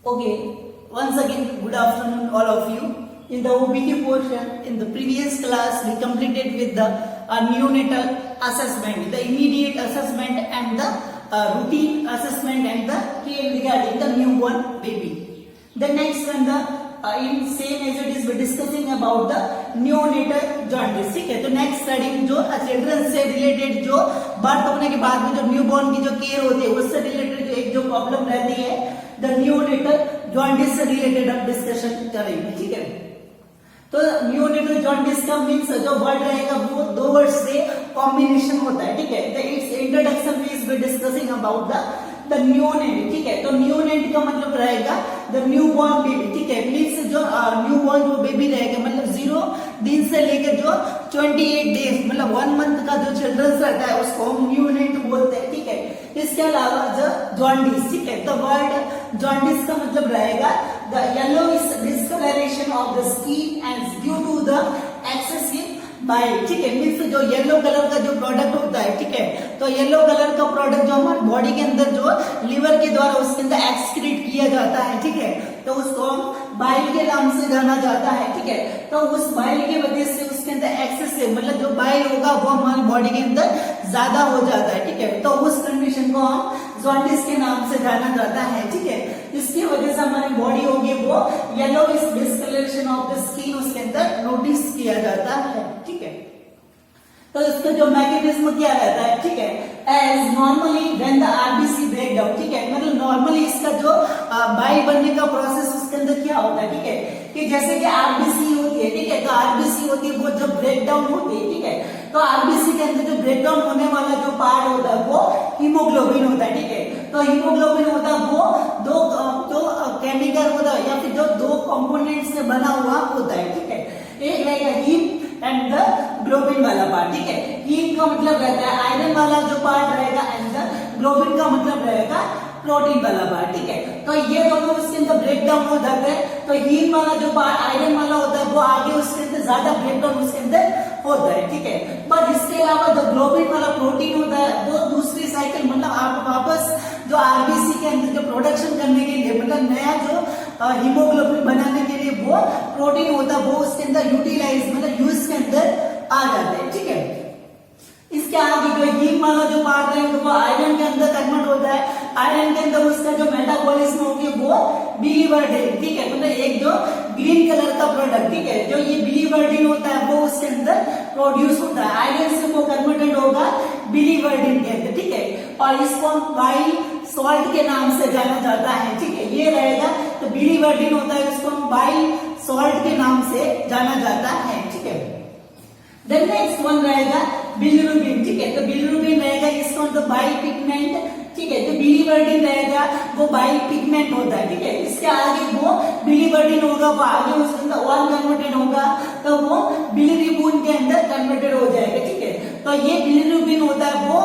Okay, once again, good afternoon, all of you. In the OBQ portion, in the previous class, we completed with the neonatal assessment, the immediate assessment and the routine assessment and the care regarding the newborn baby. The next one, in same as it is, we're discussing about the neonatal jaundice. ठीक है, तो next study जो children से related जो birth होने के बाद में जो न्यूबॉर्न की जो केयर होती है उससे रिलेटेड जो एक जो प्रॉब्लम रहती है द नियोनेटल जॉन्डिस से रिलेटेड हम डिस्कशन करेंगे. ठीक है, तो नियोनेटल जॉन्डिस का मीन्स जो वर्ड रहेगा वो दो वर्ड से कॉम्बिनेशन होता है. ठीक है, द इट्स इंट्रोडक्शन में is we discussing about the neonate. ठीक है, तो न्यूनेट का मतलब रहेगा द न्यूबॉर्न बेबी. ठीक है, मीन्स जो न्यूबॉर्न जो बेबी रहेगा मतलब 0 दिन से लेकर जो 28 डेज मतलब 1 मंथ का जो चिल्ड्रन रहता है उसको हम न्यूनेट बोलते हैं. ठीक है, इसके अलावा जो जॉन्डिस. ठीक है, तो वर्ड जॉन्डिस का मतलब रहेगा the yellowish discolouration of the skin and due to the excessive bile. ठीक है, मीन्स जो येलो कलर का जो प्रोडक्ट होता है. ठीक है, तो येलो कलर का प्रोडक्ट जो हमारे बॉडी के अंदर जो लिवर के द्वारा उसके अंदर एक्सक्रीट किया जाता है. ठीक है, तो उसको हम बाइल के नाम से जाना जाता है. ठीक है, तो उस बाइल की वजह से उसके अंदर एक्सेसिव मतलब जो बाइल होगा वो हमारी बॉडी के अंदर ज्यादा हो जाता है. ठीक है, तो उस कंडीशन को हम जॉन्डिस के नाम से जाना जाता है. ठीक है, इसकी वजह से हमारी बॉडी होगी वो yellow discolouration of the skin उसके अंदर नोटिस किया जाता है. ठीक है, तो इसका जो मैकेनिज्म क्या रहता है. ठीक है, as normally when the RBC break down. ठीक है, मतलब नॉर्मली इसका जो बाइल बनने का प्रोसेस उसके अंदर क्या होता है. ठीक है, कि जैसे कि आरबीसी होती है. ठीक है, तो आरबीसी होती है वो जब ब्रेक डाउन होती है. ठीक है, तो आरबीसी के अंदर जो ब्रेक डाउन होने वाला जो पार्ट होता है वो हीमोग्लोबिन होता है. ठीक है, तो हीमोग्लोबिन होता है वो दो जो केमिकल होता है या फिर जो दो कंपोनेंट से बना हुआ होता है. ठीक है, एक रहेगा हीम एंड द ग्लोबिन वाला पार्ट. ठीक है, हीम का मतलब रहता है आयरन वाला जो पार्ट रहेगा एंड द ग्लोबिन का मतलब रहेगा प्रोटीन वाला पार्ट. ठीक है, तो ये दोनों उसके अंदर ब्रेक डाउन हो जाते हैं. तो हीम वाला जो पार्ट आयरन वाला होता है वो आगे उसके अंदर ज्यादा ब्रेक डाउन उसके अंदर होता है. ठीक है, पर इसके अलावा जो ग्लोबिन वाला प्रोटीन होता है वो दूसरी साइकिल मतलब आप वापस जो आरबीसी के अंदर जो प्रोडक्शन करने के लिए मतलब नया जो हीमोग्लोबिन बनाने के लिए वो प्रोटीन होता है वो उसके अंदर यूटिलाइज मतलब यूज के अंदर आ जाते हैं. ठीक है, इसके आगे जो हीम वाला जो पार्ट है वो आयरन के अंदर कन्वर्ट होता है. आयरन के अंदर उसका जो मेटाबॉलिज्म होगी वो बिलीवर्डिन. ठीक है, मतलब एक जो ग्रीन कलर का प्रोडक्ट. ठीक है, जो ये बिलीवर्डिन होता है वो उसके अंदर प्रोड्यूस होता है. आयरन से वो कन्वर्टेड होगा बिलीवर्डिन के अंदर. ठीक है, और इसको हम बाइल सॉल्ट के नाम से जाना जाता है. ठीक है, ये रहेगा तो बिलीवर्डिन होता है इसको हम बाइल सॉल्ट के नाम से जाना जाता है. ठीक है, देन नेक्स्ट वन रहेगा बिलिरुबिन. ठीक है, तो बिलिरुबिन रहेगा इसको तो बाइल पिगमेंट. ठीक है, तो बिलीवर्डिन रहेगा वो बाइल पिगमेंट होता है. ठीक है, इसके आगे वो बिलीवर्डिन होगा वो आगे उसके अंदर और कन्वर्टेड होगा तो वो बिलिरुबिन के अंदर कन्वर्टेड हो जाएगा. ठीक है, तो ये बिलिरुबिन होता है वो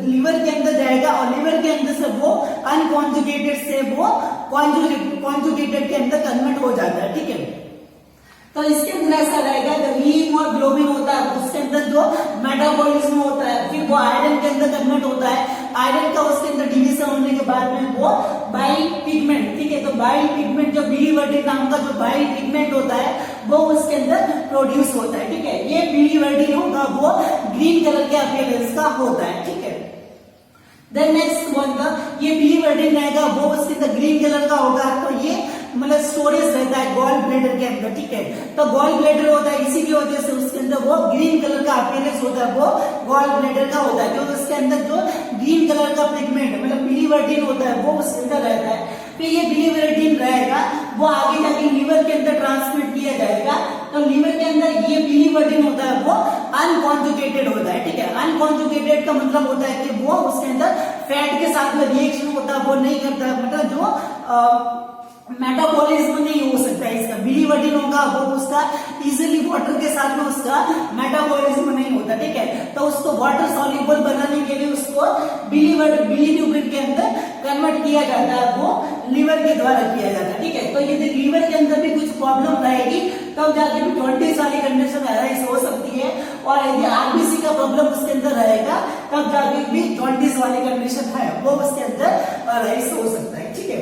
लिवर के अंदर जाएगा और लिवर के अंदर से वो अनकॉन्जुगेटेड से वो कॉन्जुगेटेड के अंदर कन्वर्ट हो जाता है. ठीक है, तो इसके अंदर ऐसा रहेगा जब हीम और ग्लोबिन होता है उसके अंदर जो मेटाबॉलिज्म होता है फिर वो आयरन के अंदर कन्वर्ट होता है. आयरन का उसके अंदर डिवीजन होने के बाद में वो बाइल पिगमेंट. ठीक है, तो बाइल पिगमेंट जो बिलीवर्डिन नाम का जो बाइल पिगमेंट होता है वो उसके अंदर प्रोड्यूस होता है. ठीक है, ये बिलीवर्डिन होगा वो ग्रीन कलर के अपीयरेंस का होता है. ठीक है, देन नेक्स्ट वन ये बिलीवर्डिन रहेगा वो उसके अंदर ग्रीन कलर का होगा. तो ये मतलब स्टोरेज रहता है गॉल ब्लैडर के अंदर. ठीक है, तो गॉल ब्लैडर होता है इसी की वजह से उसके अंदर वो ग्रीन कलर का अपीयरेंस होता है वो गॉल ब्लैडर का होता है क्योंकि उसके अंदर जो ग्रीन कलर का पिगमेंट मतलब बिलीवर्डिन होता है वो उसके अंदर रहता है. फिर ये बिलीवर्डिन रहेगा वो आगे जाके लिवर के अंदर ट्रांसमिट किया जाएगा. तो लिवर के अंदर ये बिलीवर्डिन होता है वो अनकॉन्जुगेटेड होता है. ठीक है, अनकॉन्जुगेटेड का मतलब होता है कि वो उसके अंदर फैट के साथ में रिएक्शन होता है वो नहीं करता मतलब जो मेटाबॉलिज्म नहीं हो सकता है इसका. बिलीवर्डिन होगा वो उसका इजीली वाटर के साथ में उसका मेटाबॉलिज्म नहीं होता. ठीक है, तो उसको वाटर सॉल्युबल बनाने के लिए उसको बिलीरुबिन के अंदर कन्वर्ट किया जाता है वो लीवर के द्वारा किया जाता है. ठीक है, तो यदि लीवर के अंदर भी कुछ प्रॉब्लम रहेगी तब जाके भी 20 वाली कंडीशन अराइज हो सकती है और यदि आरबीसी का प्रॉब्लम उसके अंदर रहेगा तब जाके भी 20 वाली कंडीशन है वो उसके अंदर अराइज हो सकता है. ठीक है,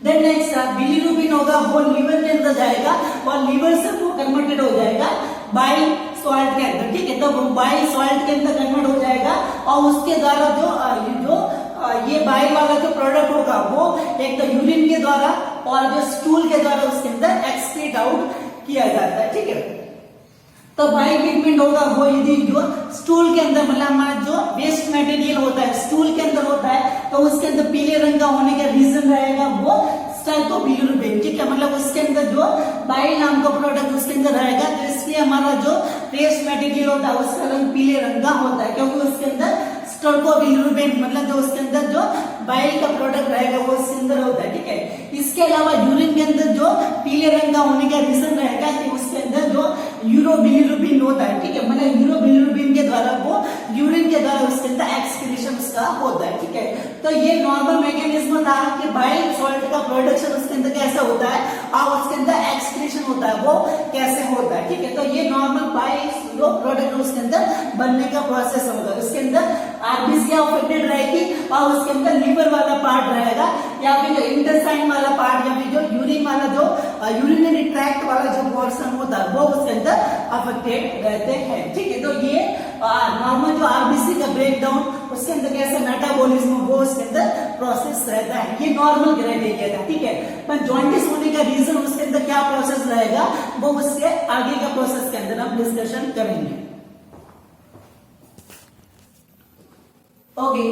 देन नेक्स्ट बिलीरुबिन होगा वो लीवर के अंदर जाएगा और लीवर से वो कन्वर्टेड हो जाएगा बाइल सॉल्ट के अंदर, ठीक है। तो बाइल सॉल्ट के अंदर कन्वर्ट हो जाएगा और उसके द्वारा जो ये बाइल वाला जो प्रोडक्ट होगा वो एक तो यूरिन के द्वारा और जो स्टूल के द्वारा उसके अंदर एक्सक्रीट आउट किया जाता है, ठीक है। तो बाइल पिगमेंट होगा वो यदि जो स्टूल के अंदर मतलब हमारा जो वेस्ट मटेरियल होता है स्टूल के अंदर होता है तो उसके अंदर पीले रंग का होने का रीजन रहेगा वो स्टाइकोबिलिरुबिन, ठीक है। मतलब उसके अंदर जो बाइल नाम का प्रोडक्ट उसके अंदर रहेगा तो इसलिए हमारा जो वेस्ट मटेरियल होता है उसका रंग पीले रंग का होता है क्योंकि उसके अंदर स्टाइकोबिलिरुबिन मतलब जो उसके अंदर जो बाइल का प्रोडक्ट रहेगा वो उसके अंदर होता है, ठीक है। इसके अलावा यूरिन के अंदर जो पीले रंग का होने का रीजन रहेगा कि उसके अंदर जो यूरोबिलिरुबिन होता है, ठीक है। मतलब यूरोबिलिरुबिन के द्वारा वो यूरिन के द्वारा उसके अंदर एक्सक्रीशन उसका होता है, ठीक है। तो ये नॉर्मल मैकेनिज्म था कि बाइल सॉल्ट का प्रोडक्शन उसके अंदर कैसे होता है और उसके अंदर एक्सक्रीशन होता है वो कैसे होता है, ठीक है। तो ये नॉर्मल बाइल जो प्रोडक्ट उसके अंदर बनने का प्रोसेस होगा। उसके अंदर आरबीसी अफेक्टेड रहेगी और उसके अंदर लीवर वाला पार्ट रहेगा या फिर जो इंटेस्टाइन वाला पार्ट या फिर जो यूरिन वाला जो यूरिनरी ट्रैक्ट वाला जो पोर्शन होता है वो उसके अंदर अफेक्टेड रहते हैं, ठीक है। तो ये नॉर्मल जो आरबीसी का ब्रेकडाउन उसके अंदर कैसे मेटाबॉलिज्म वो उसके अंदर प्रोसेस रहता है, ये नॉर्मल क्राइटेरिया था, ठीक है। पर जॉन्डिस होने का रीजन उसके अंदर क्या प्रोसेस रहेगा वो उसके आगे का प्रोसेस के अंदर हम डिस्कशन करेंगे। ओके,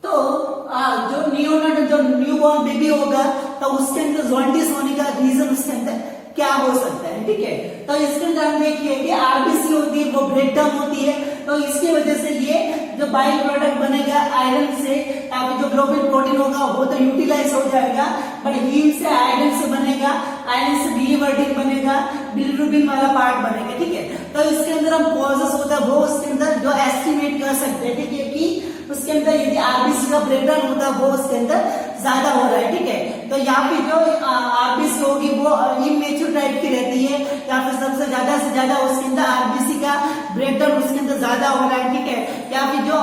तो जो नियोनेट जो न्यूबॉर्न बेबी होगा तो उसके अंदर जॉन्डिस होने का रीजन उसके अंदर क्या हो सकता है, ठीक है। तो इसके अंदर हम देखिए कि आरबीसी होती है वो ब्रेकडाउन होती है तो इसकी वजह से ये जो बाइल प्रोडक्ट बनेगा आयरन से जो ग्लोबिन प्रोटीन होगा वो तो यूटिलाइज हो जाएगा बट हीम से आयरन से बनेगा, आयरन से बिलीवर्डिन बनेगा, बिलीरुबिन वाला पार्ट बनेगा, ठीक है। तो इसके अंदर हम कॉजेस होता है वो उसके अंदर जो एस्टिमेट कर सकते हैं, ठीक है, कि उसके अंदर यदि आरबीसी का ब्रेकडाउन होता है वो उसके अंदर ज्यादा हो रहा है, ठीक है। तो यहाँ पे जो आरबीसी होगी वो इमेच्योर टाइप की रहती है या फिर सबसे ज्यादा से ज्यादा उसके अंदर आरबीसी का ब्रेकडाउन उसके अंदर ज्यादा हो रहा है, ठीक है। या फिर जो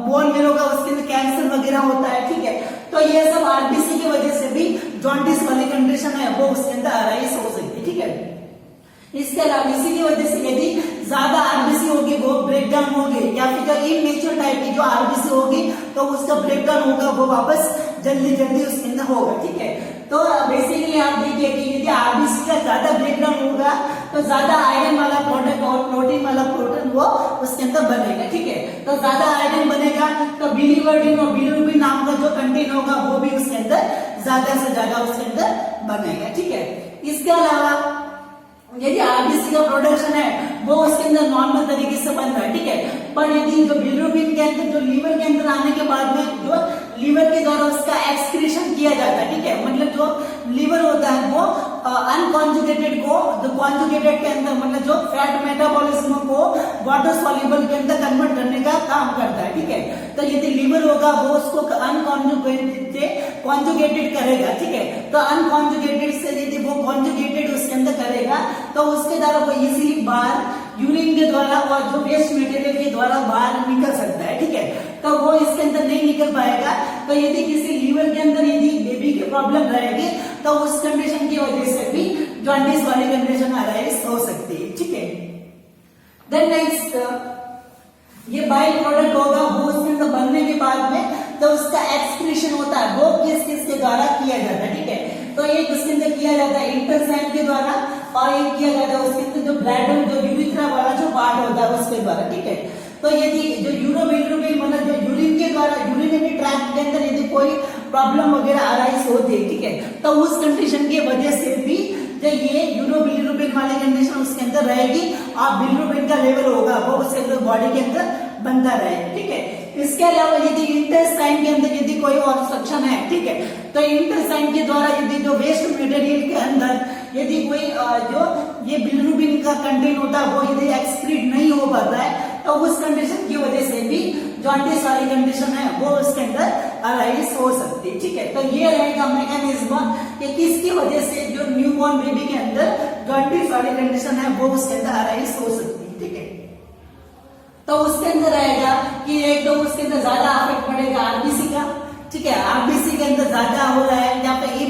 बोन मेरो का उसके अंदर कैंसर वगैरह होता है, ठीक है। तो ये सब आरबीसी की वजह से भी जॉन्डिस वाली कंडीशन है वो उसके अंदर अराइज हो सकती है, ठीक है। इसके अलावा इसी की वजह से यदि ज्यादा आरबीसी होगी वो ब्रेकडाउन होगी या फिर जो इमेच्योर टाइप की जो आरबीसी होगी तो उसका ब्रेकडाउन होगा वो वापस जल्दी जल्दी उसके अंदर होगा, ठीक है। तो बेसिकली आप देखिए कि यदि आरबीसी का ज्यादा ब्रेकडाउन होगा तो ज्यादा आयरन वाला प्रोडक्ट और प्रोटीन वाला प्रोटीन वो उसके अंदर बनेगा, ठीक है। तो ज्यादा आयरन बनेगा तो बिलीवर्डिन और बिलीरुबिन नाम का जो कंटेंट होगा वो भी उसके अंदर ज्यादा से ज्यादा उसके अंदर बनेगा, ठीक है। इसके अलावा यदि आरबीसी का प्रोडक्शन है वो उसके अंदर नॉर्मल तरीके से बन रहा है, ठीक है। पर यदि जो बिलीरुबिन के अंदर जो लीवर के अंदर आने के बाद में जो लीवर के द्वारा उसका एक्सक्रीशन किया जाता है, ठीक है। मतलब जो लीवर होता है वो अनकॉन्जुगेटेड को जो कॉन्जुगेटेड के अंदर मतलब जो फैट मेटाबॉलिज्म को वाटर सॉल्युबल के अंदर कन्वर्ट करने का काम करता है, ठीक है। तो यदि लीवर होगा वो उसको अनकॉन्जुगेटेड से कॉन्जुगेटेड करेगा, ठीक है। तो अनकॉन्जुगेटेड से यदि वो कॉन्जुगेटेड उसके अंदर करेगा तो उसके द्वारा वो इजीली बाहर यूरिन के द्वारा और जो वेस्ट मटेरियल के द्वारा बाहर निकल सकता है, ठीक है। तो वो इसके अंदर नहीं निकल पाएगा तो यदि किसी लीवर के अंदर यदि बेबी की प्रॉब्लम रहेगी तो उस कंडीशन की वजह से भी जॉन्डिस वाली कंडीशन अराइज हो सकती है, ठीक है। देन नेक्स्ट ये बाइल प्रोडक्ट होगा वो उसके अंदर बनने के बाद में तो उसका एक्सक्रीशन होता है वो किस किस के द्वारा किया जाता है, ठीक है। तो एक उसके अंदर किया जाता है इंटेस्टाइन के द्वारा और एक किया जाता है उसके अंदर जो ब्लैडर जो यूरिथ्रा वाला जो पार्ट होता है उसके द्वारा, ठीक है। तो यदि जो यूरोबिलिरुबिन मतलब जो यूरिन के द्वारा यूरिनरी ट्रैक्ट के अंदर यदि कोई प्रॉब्लम वगैरह अराइज होती है, ठीक है, तो उस कंडीशन की वजह से भी जो ये यूरोबिलिरुबिन वाली कंडीशन उसके अंदर रहेगी और बिलिरुबिन का लेवल होगा वो उसके अंदर बॉडी के अंदर बनता रहेगा, ठीक है। इसके अलावा यदि इंटेस्टाइन के अंदर यदि कोई ऑब्स्ट्रक्शन है, ठीक है, तो इंटेस्टाइन के द्वारा यदि जो वेस्ट मटेरियल के अंदर यदि कोई जो ये बिलिरुबिन का कंटेंट होता है वो यदि एक्सक्रीट नहीं हो पाता है तो उस कंडीशन की वजह से भी जॉन्डिस वाली कंडीशन है वो उसके अंदर अराइज हो सकती है, ठीक है। तो ये रहेगा मैकेनिज्म कि किसकी वजह से जो न्यूबॉर्न बेबी के अंदर जॉन्डिस वाली कंडीशन है वो उसके अंदर अराइज हो सकती है, ठीक है। तो उसके अंदर रहेगा कि एक तो उसके अंदर ज्यादा अफेक्ट पड़ेगा आरबीसी का, ठीक है, आरबीसी के अंदर ज्यादा हो रहा है या फिर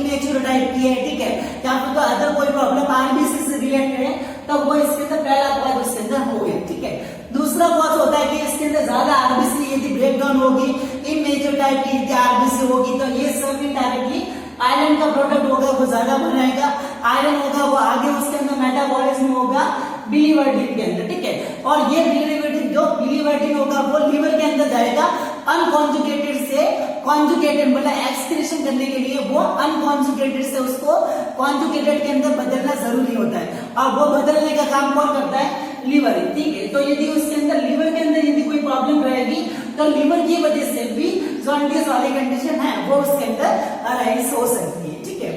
सिलेक्ट करें तब वो इसके अंदर पहला कॉज उसके अंदर हो गया, ठीक है। दूसरा कॉज होता है कि इसके अंदर ज्यादा आरबीसी यदि ब्रेकडाउन होगी, इमेच्योर टाइप की यदि आरबीसी होगी, तो ये सब इनडायरेक्टली आयरन का प्रोडक्ट होगा वो ज्यादा बनाएगा, आयरन होगा वो आगे उसके अंदर मेटाबॉलिज्म होगा बिलीवर्डिन के अंदर, ठीक है। और ये बिलीवर्डिन जो बिलीवर्डिन होगा वो लीवर के अंदर जाएगा, अनकॉन्जुगेटेड से कॉन्जुगेटेड मतलब एक्सक्रीशन करने के लिए वो अनकॉन्जुगेटेड से उसको कॉन्जुगेटेड के अंदर बदलना जरूरी होता है, और वो बदलने का काम कौन करता है? लीवर, ठीक है। तो यदि उसके अंदर लीवर के अंदर यदि कोई प्रॉब्लम रहेगी तो लीवर की वजह से भी जॉन्डिस वाली कंडीशन है वो उसके अंदर अराइज हो सकती है, ठीक है।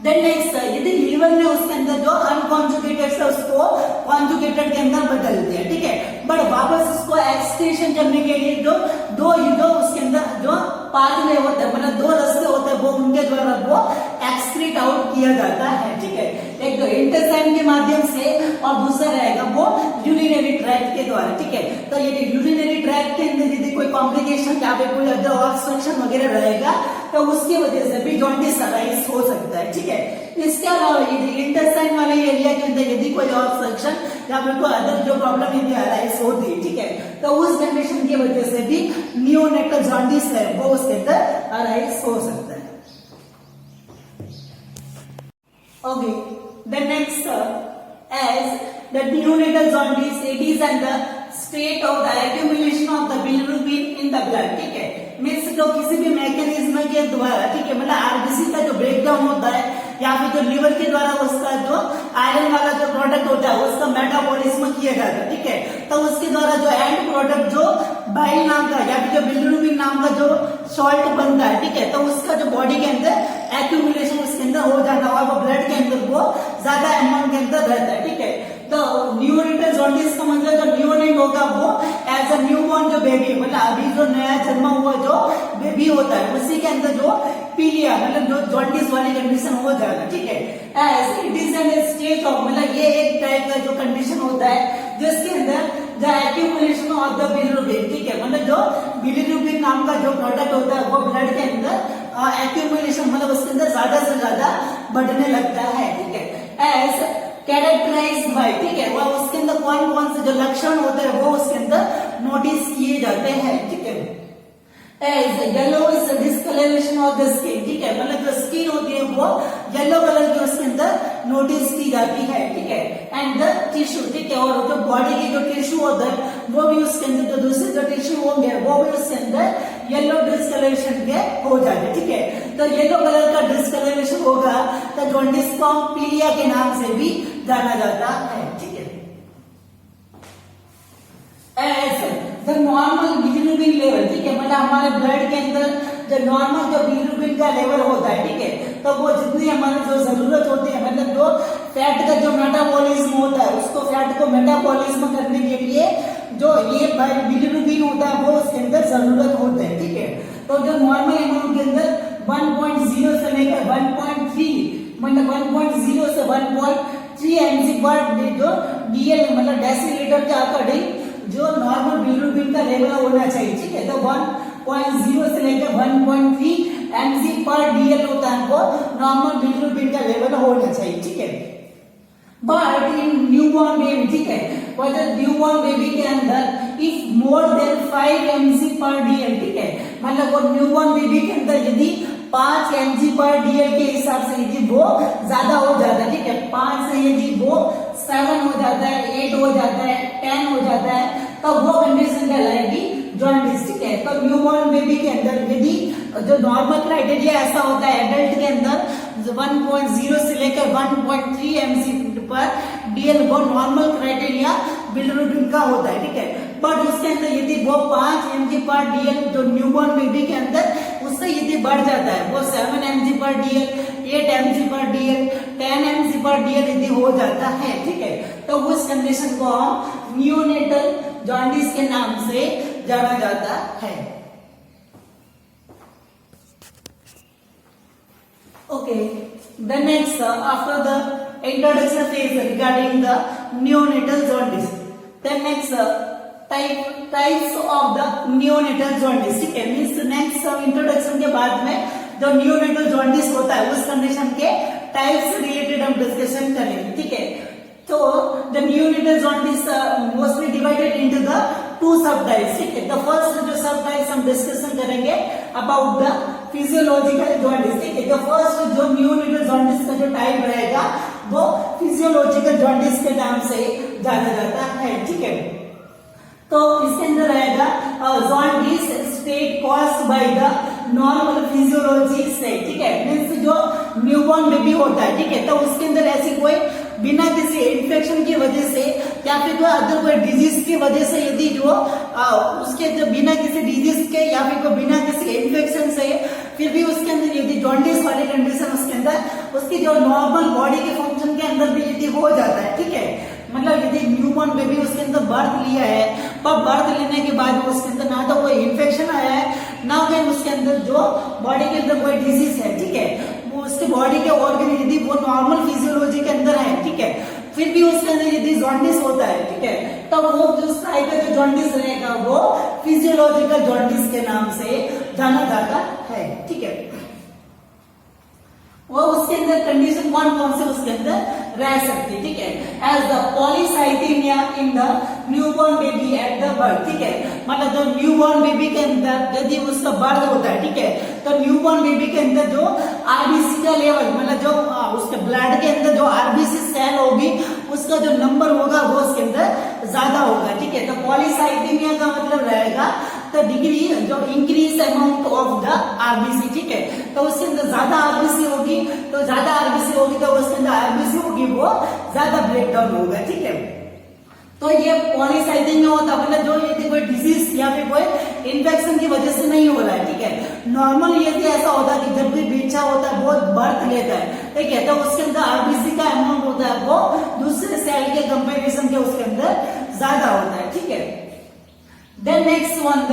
देन नेक्स्ट, यदि लीवर ने उसके अंदर जो अनकॉन्जुगेटेड से उसको कॉन्जुगेटेड के अंदर बदल दिया, ठीक है, बट वापस उसको एक्सक्रीशन करने के लिए जो उसके अंदर जो पाथवे होते हैं मतलब 2 रास्ते होते हैं वो उनके द्वारा वो एक्सक्रीट आउट किया जाता है, ठीक है। एक तो इंटेस्टाइन के माध्यम से और दूसरा रहेगा वो यूरिनरी ट्रैक्ट के द्वारा, ठीक है। तो ये यूरिनरी ट्रैक्ट के अंदर यदि कोई कॉम्प्लिकेशन या फिर कोई अदर ऑब्स्ट्रक्शन वगैरह रहेगा तो उसकी वजह से भी जॉन्डिस अराइज हो सकता है, ठीक है। इसके अलावा यदि इंटेस्टाइन वाले एरिया के अंदर यदि कोई ऑब्स्ट्रक्शन या फिर कोई अदर जो प्रॉब्लम यदि अराइज होती है, ठीक है, तो उस कंडीशन की वजह से भी नियोनेटल जॉन्डिस है वो उसके अंदर अराइज हो सकता है। Okay, the next as the neonatal jaundice, it is and the state of the accumulation of the bilirubin in the blood, ठीक है। मीन्स जो किसी भी मैकेनिज्म के द्वारा, ठीक है, मतलब आरबीसी का जो ब्रेकडाउन होता है या फिर जो लीवर के द्वारा उसका जो आयरन वाला जो प्रोडक्ट होता है उसका मेटाबॉलिज्म किया जाता है, ठीक है। तो उसके द्वारा जो एंड प्रोडक्ट जो बाइल नाम का या फिर जो बिलिरुबिन नाम का जो सॉल्ट बनता है, ठीक है, तो उसका जो बॉडी के अंदर एक्यूमुलेशन उसके अंदर हो जाता है और वो ब्लड के अंदर वो ज्यादा अमाउंट के अंदर रहता है, ठीक है। तो न्यूनेटल जॉन्डिस का मतलब जो न्यूनेट होगा वो एज अ न्यूबॉर्न जो बेबी मतलब अभी जो नया जन्मा हुआ जो बेबी होता है उसी के अंदर जो पीलिया मतलब जो जॉन्डिस वाली कंडीशन हो जाएगा, ठीक है। As it is an stage of मतलब ये एक टाइप का जो कंडीशन होता है जिसके अंदर the accumulation of the bilirubin, ठीक है, मतलब जो बिलिरुबिन नाम का जो प्रोडक्ट होता है वो ब्लड के अंदर एक्यूमुलेशन मतलब उसके अंदर ज्यादा से ज्यादा बढ़ने लगता है, ठीक है। एज कैरेक्टराइज्ड बाय, ठीक है, वो उसके अंदर कौन कौन से जो लक्षण होते हैं वो उसके अंदर नोटिस किए जाते हैं, ठीक है। As yellow is the discolouration of the skin, ठीक है, मतलब जो स्किन होती है वो येलो कलर की उसके अंदर नोटिस की जाती है, ठीक है। एंड द टिश्यू, ठीक है, और जो बॉडी के जो टिश्यू होता है वो भी उसके अंदर जो दूसरे जो टिश्यू होंगे वो भी उसके अंदर येलो डिस्कलरेशन के हो जाते, ठीक है। तो येलो कलर का डिस्कलरेशन होगा तो जॉन्डिस को पीलिया के नाम से भी जाना जाता है, ठीक है। As the normal bilirubin level, ठीक है, मतलब हमारे ब्लड के अंदर जो नॉर्मल जो बिलिरुबिन का लेवल होता है, ठीक है, तो वो जितनी हमारी जो जरूरत होती है मतलब जो फैट का जो मेटाबॉलिज्म होता है उसको फैट को मेटाबॉलिज्म करने के लिए जो ये बिलिरुबिन होता है वो उसके अंदर जरूरत होता है, ठीक है। तो जो नॉर्मल अमाउंट के अंदर 1.0 से लेकर 1.3 मतलब 1.0 से 1.3 mg पर जो डीएल मतलब डेसीलीटर के अकॉर्डिंग जो नॉर्मल बिलिरुबिन का लेवल होना चाहिए, ठीक है। तो 1.0 से लेकर 1.3 mg पर डीएल होता है वो नॉर्मल बिलिरुबिन का लेवल होना चाहिए, ठीक है। बट इन न्यूबॉर्न बेबी, ठीक है, मतलब न्यूबॉर्न बेबी के अंदर इफ मोर देन 5 mg पर डीएल, ठीक है, मतलब वो न्यूबॉर्न बेबी के अंदर यदि 5 mg पर डीएल के हिसाब से यदि वो ज्यादा हो जाता है, ठीक है, 5 से यदि वो 7 हो जाता है, 8 हो जाता है, 10 हो जाता है तो वो कंडीशन कहलाएगी जॉन्डिस, ठीक है। तो न्यूबॉर्न बेबी के अंदर यदि जो नॉर्मल क्राइटेरिया ऐसा होता है एडल्ट के अंदर 1.0 से लेकर 1.3 mg पर डीएल वो नॉर्मल क्राइटेरिया बिलिरुबिन का होता है, ठीक है। बट उसके अंदर यदि वो 5 mg पर डीएल जो न्यूबॉर्न बेबी के अंदर उससे यदि बढ़ जाता है वो 7 mg पर डीएल, 8 mg पर डीएल, 10 mg पर डीएल यदि हो जाता है, ठीक है, तो उस कंडीशन को हम नियोनेटल जॉन्डिस के नाम से जाना जाता है। Okay, the next after the introduction phase regarding the neonatal jaundice, the next types of the neonatal jaundice, ठीक है, मीन्स नेक्स्ट इंट्रोडक्शन के बाद में जो नियोनेटल जॉन्डिस होता है उस कंडीशन के टाइप्स से रिलेटेड हम डिस्कशन करेंगे, ठीक है। तो the neonatal jaundice mostly divided into the two सब टाइप्स, ठीक है। द फर्स्ट जो सब टाइप्स हम डिस्कशन करेंगे अबाउट द फिजियोलॉजिकल जॉन्डिस, ठीक है। द फर्स्ट जो न्यूनेटल जॉन्डिस का जो टाइप रहेगा वो फिजियोलॉजिकल जॉन्डिस के नाम से जाना जाता है, ठीक है। तो इसके अंदर रहेगा jaundice state caused by the normal physiology state, ठीक है। मींस जो न्यूबॉर्न बेबी होता है, ठीक है, तो उसके अंदर ऐसी कोई बिना किसी इन्फेक्शन की वजह से या फिर कोई अदर कोई डिजीज की वजह से यदि जो उसके जो बिना किसी डिजीज के या फिर कोई बिना किसी इन्फेक्शन से फिर भी उसके अंदर यदि जॉन्डिस वाली कंडीशन उसके अंदर उसकी जो नॉर्मल बॉडी के फंक्शन के अंदर भी यदि हो जाता है, ठीक है, मतलब यदि न्यूबॉर्न बेबी उसके अंदर बर्थ लिया है, पर बर्थ लेने के बाद उसके अंदर ना तो कोई इन्फेक्शन आया है ना कोई उसके अंदर जो बॉडी के अंदर कोई डिजीज है, ठीक है, वो उसके बॉडी के ऑर्गन यदि वो नॉर्मल फिजियोलॉजी के अंदर है, ठीक है, फिर भी उसके अंदर यदि जॉन्डिस होता है, ठीक है, तो वो जो टाइप का जो जॉन्डिस रहेगा वो फिजियोलॉजिकल जॉन्डिस के नाम से जाना जाता है, ठीक है। वो उसके अंदर कंडीशन कौन कौन से उसके अंदर रह सकती है, ठीक है। As the polycythaemia in the newborn baby at the birth, ठीक है, मतलब जो न्यूबॉर्न बेबी के अंदर यदि उसका बर्थ होता है, ठीक है, तो न्यूबॉर्न बेबी के अंदर जो आरबीसी का लेवल मतलब जो उसके ब्लड के अंदर जो आरबीसी सेल होगी उसका जो नंबर होगा वो उसके अंदर ज्यादा होगा, ठीक है। तो पॉलीसाइथेमिया का मतलब रहेगा द डिग्री जो increase amount of the RBC, ठीक है, तो उसके अंदर ज्यादा आरबीसी होगी, तो ज्यादा आरबीसी होगी तो उसके अंदर आरबीसी होगी वो ज्यादा ब्रेकडाउन होगा, ठीक है। तो ये पॉलीसाइथेमिया होता है मतलब जो यदि कोई डिजीज या फिर कोई इन्फेक्शन की वजह से नहीं हो रहा है, ठीक है। नॉर्मल यदि ऐसा होता है कि जब भी बच्चा होता है वो बर्थ लेता है, ठीक है, तो उसके अंदर आरबीसी का अमाउंट होता है वो दूसरे सेल के कंपेरिजन के उसके अंदर ज्यादा होता है, ठीक है। Then next one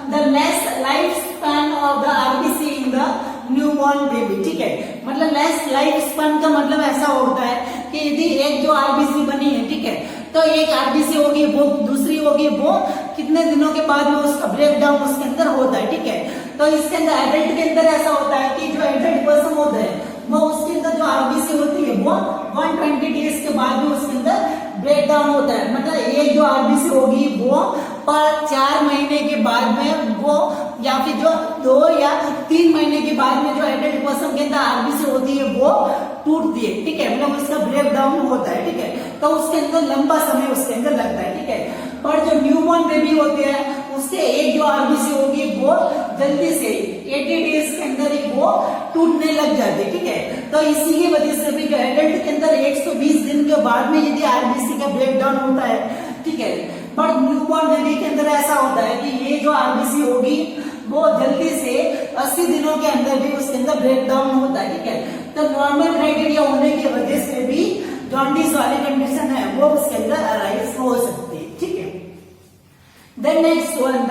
the less lifespan of the RBC in the newborn baby, ठीक है, मतलब less lifespan का मतलब ऐसा होता है कि यदि एक जो आरबीसी बनी है, ठीक है, तो एक आरबीसी होगी वो दूसरी होगी वो कितने दिनों के बाद में उसका ब्रेक डाउन उसके अंदर होता है, ठीक है। तो इसके अंदर एडल्ट के अंदर ऐसा होता है कि जो एडल्ट पर्सन होता है वो उसके अंदर जो आरबीसी होती है वो 120 डेज के बाद में उसके अंदर ब्रेक डाउन होता है, मतलब एक जो आरबीसी होगी वो पर 4 महीने के बाद में वो या फिर जो 2 या 3 महीने के बाद में जो एडल्ट पर्सन के अंदर आरबीसी होती है वो टूटती है, ठीक है, मतलब उसका ब्रेक डाउन होता है, ठीक है, तो उसके अंदर लंबा समय उसके अंदर लगता है, ठीक है। पर जो न्यूबॉर्न बेबी होते हैं उससे एक जो आरबीसी होगी वो जल्दी से 80 डेज के अंदर ही वो टूटने लग जाती है, ठीक है। तो इसी की वजह से भी जो एडल्ट के अंदर 120 दिन के बाद में यदि आरबीसी का ब्रेक डाउन होता है, ठीक है, पर न्यूबॉर्न बेबी के अंदर ऐसा होता है कि ये जो आरबीसी होगी वो जल्दी से 80 दिनों के अंदर भी उसके अंदर ब्रेक डाउन होता है, ठीक है। तो नॉर्मल क्राइटेरिया होने की वजह से भी जॉन्डिस वाली कंडीशन है वो उसके अंदर अराइज हो सकती है, ठीक है। Then next one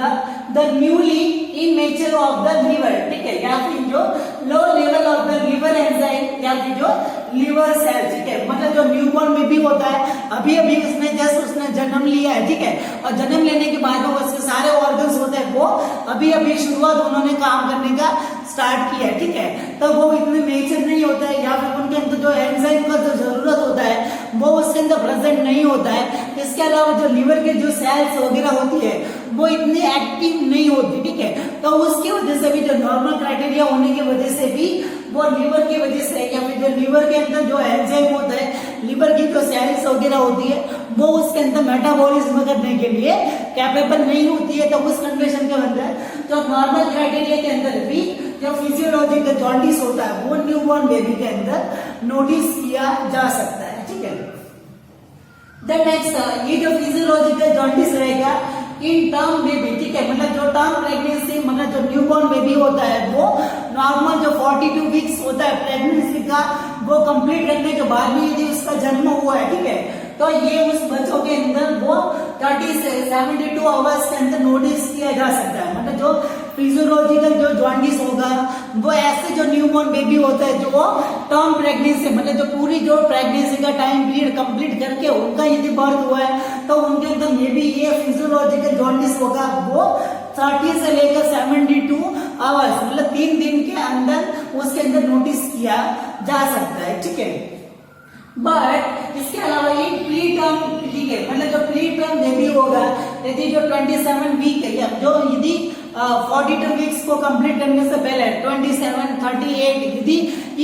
the newly immature of the liver, ठीक है, या फिर जो low level of the liver enzyme या फिर जो लिवर सेल, ठीक है, मतलब जो न्यूबॉर्न बेबी होता है अभी अभी उसने जन्म लिया है, ठीक है, और जन्म लेने के बाद में उसके सारे ऑर्गन्स होते हैं वो अभी अभी शुरुआत उन्होंने काम करने का स्टार्ट किया है, ठीक है, तो वो इतने मेच्योर नहीं होता है या फिर उनके अंदर जो एंजाइम का जो जरूरत होता है वो उसके अंदर प्रेजेंट नहीं होता है। इसके अलावा जो लिवर के जो सेल्स वगैरह होती है वो इतनी एक्टिव नहीं होती, ठीक है, तो उसकी वजह से भी जो नॉर्मल क्राइटेरिया होने की वजह से भी वो लिवर की वजह से या फिर जो लिवर के अंदर जो एंजाइम होता है लिवर की जो सेल्स वगैरह होती है वो उसके अंदर मेटाबॉलिज्म करने के लिए कैपेबल नहीं होती है, तो उस कंडीशन के अंदर जो नॉर्मल क्राइटेरिया के अंदर भी जो फिजियोलॉजिकल जॉन्डिस होता है वो न्यूबॉर्न बेबी के अंदर नोटिस किया जा सकता है, ठीक है। देन नेक्स्ट ये जो फिजियोलॉजिकल जॉन्डिस रहेगा इन टर्म बेबी, ठीक है, मतलब जो टर्म प्रेगनेंसी मतलब जो न्यूबॉर्न बेबी होता है वो नॉर्मल जो 42 वीक्स होता है प्रेगनेंसी का वो कंप्लीट करने के बाद भी यदि उसका जन्म हुआ है, ठीक है, तो ये उस बच्चों के अंदर वो 30 से 72 आवर्स के अंदर नोटिस किया जा सकता है, मतलब जो फिजियोलॉजिकल जो जॉन्डिस होगा वो ऐसे जो न्यूबॉर्न बेबी होता है जो टर्म प्रेगनेंसी मतलब जो पूरी जो प्रेगनेंसी का टाइम पीरियड कंप्लीट करके उनका यदि बर्थ हुआ है तो उनके अंदर मे भी ये फिजियोलॉजिकल जॉन्डिस होगा वो 30 से लेकर 72 आवर्स मतलब 3 दिन के अंदर उसके अंदर नोटिस किया जा सकता है, ठीक है। बट इसके अलावा ये प्री टर्म, ठीक है, मतलब जो प्री टर्म बेबी होगा, यदि जो 27 वीक है या जो यदि 42 वीक्स को कंप्लीट करने से पहले 27, 38 यदि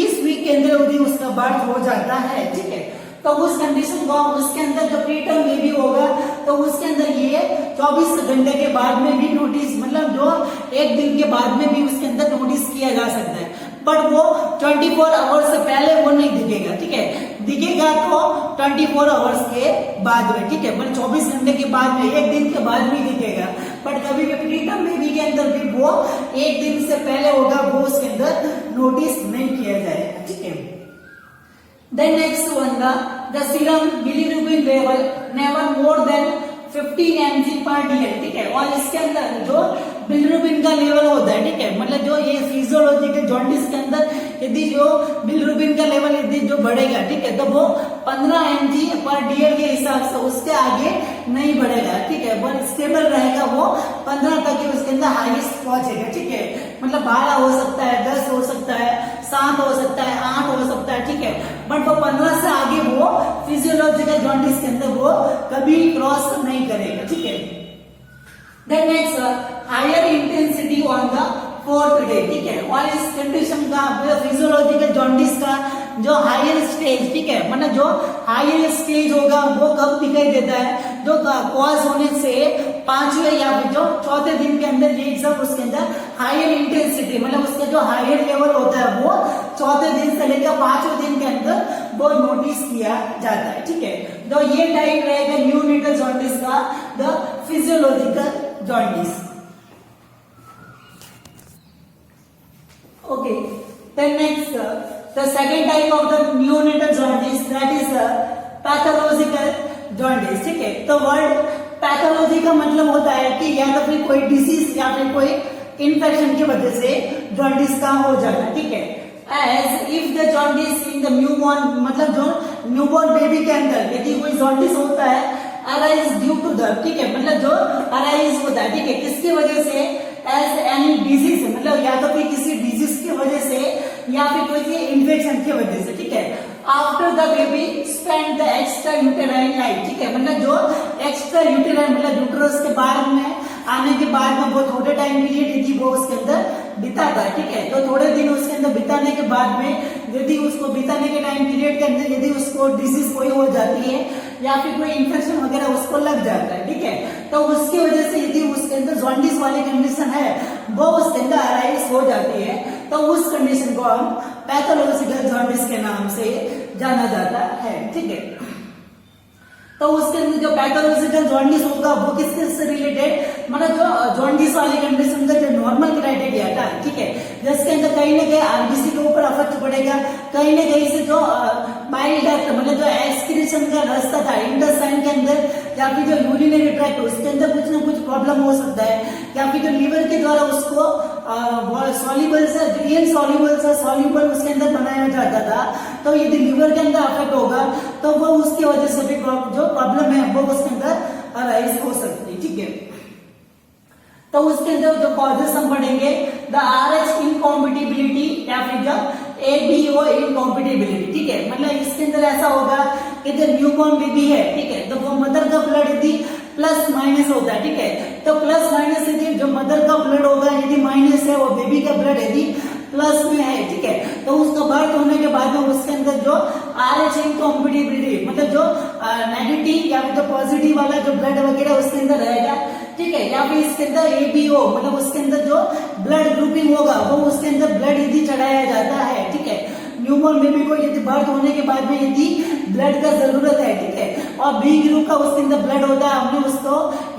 इस वीक के अंदर यदि उसका बर्थ हो जाता है, ठीक है, तो उस कंडीशन को उसके अंदर जो प्री टर्म बेबी होगा तो उसके अंदर ये 24 घंटे के बाद में भी नोटिस, मतलब जो एक दिन के बाद में भी उसके अंदर नोटिस किया जा सकता है, बट वो 24 आवर्स से पहले वो नहीं दिखेगा, ठीक है, दिखेगा तो 24 आवर्स के बाद में, ठीक है, बट 24 घंटे के बाद में, एक दिन के बाद भी दिखेगा, बट कभी भी प्री टर्म बेबी के अंदर भी वो एक दिन से पहले होगा, वो उसके अंदर नोटिस नहीं किया जाएगा, ठीक है। Then next one, the serum bilirubin level never more than 15 mg per dl, ठीक है, और इसके अंदर जो बिलिरुबिन का लेवल होता है, ठीक है, मतलब जो ये फिजियोलॉजिकल जॉन्डिस के अंदर यदि जो बिलिरुबिन का लेवल यदि जो बढ़ेगा, ठीक है, तो वो 15 mg पर dl के हिसाब से उसके आगे नहीं बढ़ेगा, ठीक है, वो स्टेबल रहेगा, वो 15 तक ही उसके अंदर हाईएस्ट पहुंचेगा, ठीक है, मतलब 12 हो सकता है, 10 हो सकता है, 7 हो सकता है, 8 हो सकता है, ठीक है, बट वो 15 से आगे वो फिजियोलॉजिकल जॉन्डिस के अंदर वो कभी क्रॉस नहीं करेगा, ठीक है। Then next, higher intensity on the 4th day, ठीक है, और इस कंडीशन का फिजियोलॉजिकल जॉन्डिस का जो हायर स्टेज, ठीक है, मतलब जो हायर स्टेज होगा वो कब दिखाई देता है, जो कॉज होने से 5वें या फिर जो 4थे दिन के अंदर ये सब उसके अंदर हायर इंटेंसिटी, मतलब उसका जो हायर लेवल होता है वो 4थे दिन से लेकर 5वें दिन के अंदर वो नोटिस किया जाता है, ठीक है, तो ये टाइप रहेगा न्यूनेटल जॉन्डिस का, the physiological jaundice. Okay, then next, the second type of the neonatal jaundice, that is pathological jaundice, ठीक है, तो वर्ड पैथोलॉजी का मतलब होता है कि या तो फिर कोई डिसीज या फिर कोई इन्फेक्शन की वजह से जॉन्डिस का हो जाना, ठीक है, as if the jaundice in the newborn, मतलब जो न्यूबॉर्न बेबी के अंदर यदि कोई जॉन्डिस होता है अराइज ड्यू टू द, ठीक है, मतलब जो अराइज होता है, ठीक है, किसकी वजह से, एज एनी डिजीज, मतलब या तो फिर किसी डिजीज की वजह से या फिर कोई इन्फेक्शन की वजह से, ठीक है, after the baby spend the extra uterine life, ठीक है, मतलब जो एक्स्ट्रा यूटेराइन मतलब यूट्रस के बाहर में आने के बाद में वो थोड़े टाइम पीरियड यदि वो उसके अंदर बिताता है, ठीक है, तो थोड़े दिन उसके अंदर बिताने के बाद में यदि उसको बिताने के टाइम पीरियड के अंदर यदि उसको डिजीज कोई हो जाती है या फिर कोई इन्फेक्शन वगैरह उसको लग जाता है, ठीक है, तो उसकी वजह से यदि उसके अंदर जॉन्डिस वाली कंडीशन है वो उसके अंदर अराइज हो जाती है, तो उस कंडीशन को हम पैथोलॉजिकल जॉन्डिस के नाम से जाना जाता है, ठीक है। तो उसके अंदर जो पैथोलॉजिकल जॉन्डिस होगा वो किसके से रिलेटेड, मतलब जो जॉन्डिस वाली कंडीशन का जो नॉर्मल क्राइटेरिया था, ठीक है, जिसके अंदर कहीं ना कहीं आरबीसी के ऊपर इफेक्ट पड़ेगा, कहीं ना कहीं से जो बाइल डक्ट मतलब जो एक्सक्रीशन का रास्ता था इंटेस्टाइन के अंदर या फिर जो यूरिनरी ट्रैक्ट उसके अंदर कुछ ना कुछ प्रॉब्लम हो सकता है, या फिर जो लीवर के द्वारा उसको सॉल्युबल से जो इनसॉल्युबल से सॉल्युबल उसके अंदर बनाया जाता था, तो यदि लीवर के अंदर अफेक्ट होगा तो वो उसकी वजह से भी जो प्रॉब्लम है वो उसके अंदर अराइज हो सकती है, ठीक है। तो उसके अंदर जो कॉजेस हम पढ़ेंगे, द RH इनकॉम्पिटिबिलिटी या फिर जो ABO इनकॉम्पिटिबिलिटी, ठीक है, मतलब इसके अंदर ऐसा होगा कि जो न्यूबॉर्न बेबी है, ठीक है, तो वो मदर का ब्लड यदि प्लस माइनस होता है, ठीक है, तो प्लस माइनस यदि जो मदर का ब्लड होगा यदि माइनस है, वो बेबी का ब्लड यदि प्लस में है, ठीक है, तो उसका बर्थ होने के बाद में उसके अंदर जो RH इनकॉम्पिटिबिलिटी मतलब जो नेगेटिव या फिर जो पॉजिटिव वाला जो ब्लड वगैरह उसके अंदर रहेगा, ठीक है, या फिर इसके अंदर ABO मतलब उसके अंदर जो ब्लड ग्रुपिंग होगा वो उसके अंदर ब्लड यदि चढ़ाया जाता है, ठीक है, न्यूबॉर्न बेबी को यदि बर्थ होने के बाद में यदि ब्लड का जरूरत है, ठीक है, और बी ग्रुप का उसके अंदर ब्लड होता है, हमने उसको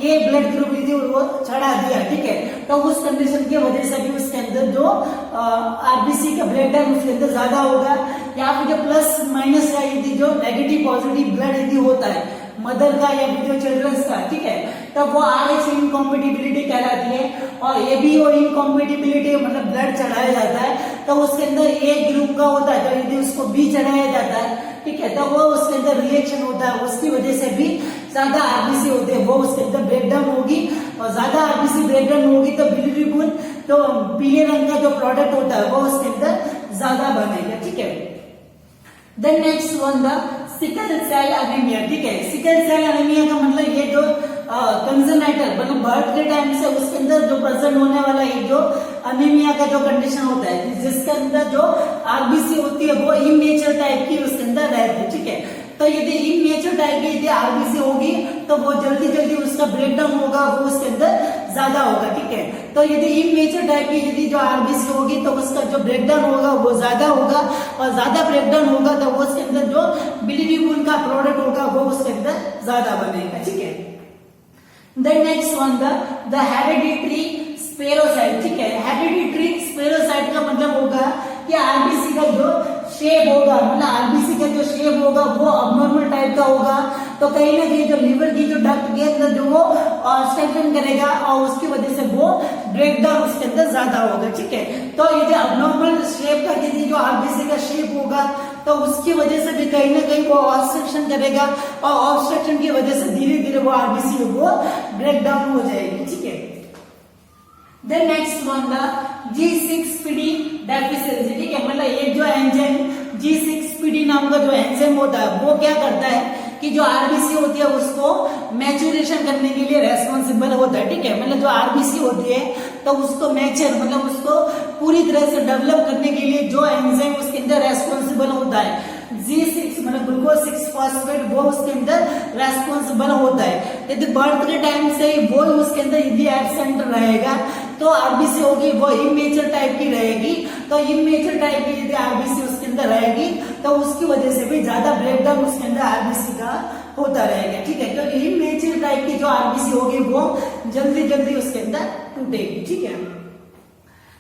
ये ब्लड ग्रुप यदि वो चढ़ा दिया, ठीक है, तो उस कंडीशन की वजह से भी उसके अंदर जो आरबीसी का ब्लड है उसके अंदर ज्यादा होगा, या फिर जो प्लस माइनस का यदि जो नेगेटिव पॉजिटिव ब्लड यदि होता है मदर का या फिर जो चिल्ड्रंस का, ठीक है, तब वो RH इनकॉम्पिटिबिलिटी कहलाती है, और ABO इनकॉम्पिटिबिलिटी मतलब ब्लड चढ़ाया जाता है तो उसके अंदर A ग्रुप का होता है, तो यदि उसको B चढ़ाया जाता है, ठीक है, तो वो उसके अंदर रिएक्शन होता है, उसकी वजह से भी ज्यादा आरबीसी होते हैं, वो उसके अंदर ब्रेकडाउन होगी, और ज्यादा आरबीसी ब्रेकडाउन होगी तो बिलिरुबिन तो पीले रंग का जो प्रोडक्ट होता है वो उसके अंदर ज्यादा बनेगा, ठीक है। Then next one the sickle cell anaemia, ठीक है। सिकल सेल एनीमिया का मतलब ये जो कंजेनाइटल मतलब बर्थ के टाइम से उसके अंदर जो प्रेजेंट होने वाला ये जो अनीमिया का जो कंडीशन होता है, जिसके अंदर जो आरबीसी होती है वो इमेच्योर टाइप की उसके अंदर रहती है, ठीक है। तो यदि इमेच्योर टाइप की यदि आरबीसी होगी तो वो जल्दी जल्दी उसका ब्रेकडाउन होगा, वो उसके अंदर ज्यादा होगा, ठीक है। तो यदि इमेच्योर टाइप की यदि जो आरबीसी होगी तो उसका जो ब्रेकडाउन होगा वो ज्यादा होगा, और ज्यादा ब्रेकडाउन होगा तो वो उसके अंदर जो बिलिरुबिन का प्रोडक्ट होगा वो उसके अंदर ज्यादा बनेगा, ठीक है। Then next one the hereditary spherocyte, ठीक है। हेरिडिटरी स्पेरोसाइट का मतलब होगा कि आरबीसी का जो शेप होगा, मतलब आरबीसी का जो शेप होगा वो अबनॉर्मल टाइप का होगा, तो कहीं ना कहीं जो लिवर की जो डक्ट के अंदर जो वो ऑब्स्ट्रक्शन करेगा और उसकी वजह से वो ब्रेकडाउन उसके अंदर ज्यादा होगा, ठीक है। तो यदि अबनॉर्मल शेप का यदि जो आरबीसी का शेप होगा तो उसकी वजह से भी कहीं ना कहीं वो ऑब्स्ट्रक्शन करेगा, और ऑब्स्ट्रक्शन की वजह से धीरे धीरे वो आरबीसी वो ब्रेकडाउन हो जाएगी, ठीक है। Then next one the G6PD deficiency, ठीक है। मतलब ये जो एंजाइम G6PD नाम का जो एंजाइम होता है वो क्या करता है कि जो आरबीसी होती है उसको मैच्योरेशन करने के लिए रेस्पॉन्सिबल होता है, ठीक है। मतलब जो आरबीसी होती है तो उसको मैच्योर मतलब उसको पूरी तरह से डेवलप करने के लिए जो एंजाइम उसके अंदर रेस्पॉन्सिबल होता है G6 मतलब ग्लूकोज 6 फॉस्फेट, वो उसके अंदर रेस्पॉन्सिबल होता है। यदि बर्थ के टाइम से ही वो उसके अंदर यदि एब्सेंट रहेगा तो आरबीसी होगी वो इमेच्योर टाइप की रहेगी, तो इमेच्योर टाइप की यदि आरबीसी उसके अंदर रहेगी तो उसकी वजह से भी ज्यादा ब्रेकडाउन उसके अंदर आरबीसी का होता रहेगा, ठीक है। क्योंकि इमेच्योर टाइप की जो आरबीसी होगी वो जल्दी जल्दी उसके अंदर टूटेगी, ठीक है।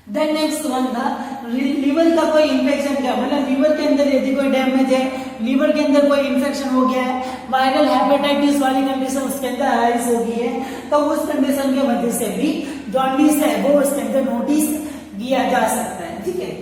देन नेक्स्ट वन था लीवर का कोई इन्फेक्शन का मतलब लीवर के अंदर यदि कोई डैमेज है, लीवर के अंदर कोई इन्फेक्शन हो गया है, वायरल हेपेटाइटिस वाली कंडीशन उसके अंदर अराइज हो गई है, तो उस कंडीशन की वजह से भी जॉन्डिस है वो उसके अंदर नोटिस किया जा सकता है, ठीक है।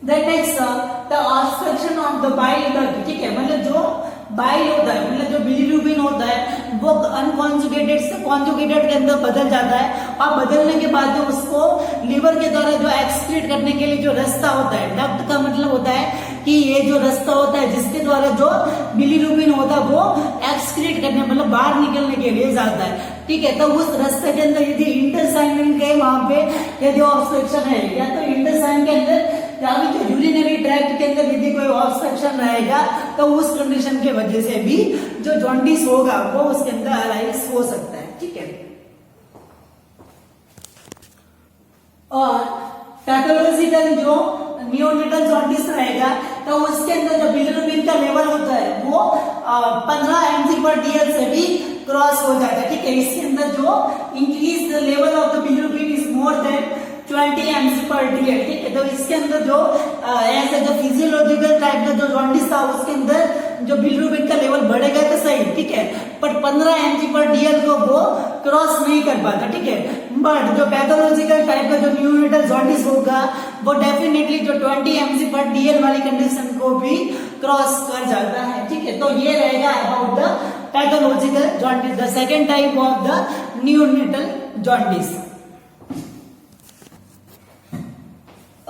Then next the obstruction of the bile duct, ठीक है। मतलब जो बाइल होता है मतलब जो बिलिरुबिन होता है वो अनकॉन्जुगेटेड से कॉन्जुगेटेड के अंदर बदल जाता है, और बदलने के बाद जो उसको लीवर के द्वारा जो एक्सक्रीट करने के लिए जो रास्ता होता है, डक्ट का मतलब होता है कि ये जो रास्ता होता है जिसके द्वारा जो बिलिरुबिन होता है वो एक्सक्रीट करने मतलब बाहर निकलने के लिए जाता है, ठीक है। तो उस रास्ते के अंदर यदि इंटेस्टाइन के वहां पे यदि ऑब्स्ट्रक्शन है या तो इंटेस्टाइन के अंदर या फिर जो यूरिनरी ट्रैक्ट के अंदर यदि कोई ऑब्स्ट्रक्शन रहेगा तो उस कंडीशन की वजह से भी जो जॉन्डिस होगा वो उसके अंदर अराइज हो सकता है, ठीक है। और पैथोलॉजिकल जो नियोनेटल जॉन्डिस रहेगा तो उसके अंदर जो बिलिरुबिन का लेवल होता है वो 15 mg/dl से भी क्रॉस हो जाता है, ठीक है। इसके अंदर जो increase the level of the bilirubin is more than 20 mg/dl, ठीक है। तो इसके अंदर जो ऐसा जो फिजियोलॉजिकल टाइप का जो जॉन्डिस था उसके अंदर जो बिलिरुबिन का लेवल बढ़ेगा तो सही, ठीक है, पर 15 mg/dl को वो क्रॉस नहीं कर पाता, ठीक है। बट जो पैथोलॉजिकल टाइप का जो न्यूनेटल जॉन्डिस होगा वो डेफिनेटली जो 20 mg/dl वाली कंडीशन को भी क्रॉस कर जाता है, ठीक है। तो ये रहेगा about the pathological jaundice, the second type of the neonatal jaundice.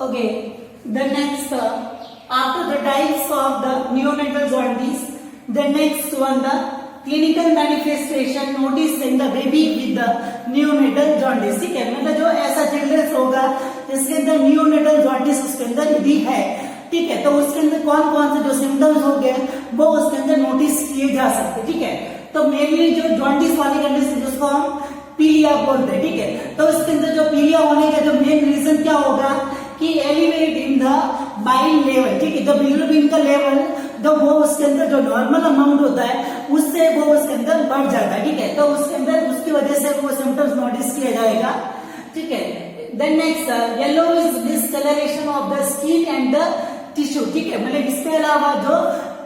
Okay, the next after the types of the neonatal jaundice, the next one the clinical manifestation noticed in the baby with the neonatal jaundice, ठीक है। मतलब जो ऐसा children's होगा जिसके अंदर neonatal jaundice उसके अंदर यदि है, ठीक है, तो उसके अंदर कौन कौन से जो सिम्टम्स हो गए वो उसके अंदर नोटिस किए जा सकते, ठीक है। तो मेनली जो जॉन्डिस वाली कंडीशन जिसको हम पीलिया बोलते हैं, ठीक है, तो उसके अंदर जो पीलिया होने का जो मेन रीजन क्या होगा कि elevate in the bile level, ठीक है। तो बिलिरुबिन का लेवल जो वो उसके अंदर जो नॉर्मल अमाउंट होता है उससे वो उसके अंदर बढ़ जाता है, ठीक है। तो उसके अंदर उसकी वजह से वो सिम्टम्स नोटिस किया जाएगा, ठीक है। Then next yellow is discolouration of the skin and the tissue, ठीक है। मतलब इसके अलावा जो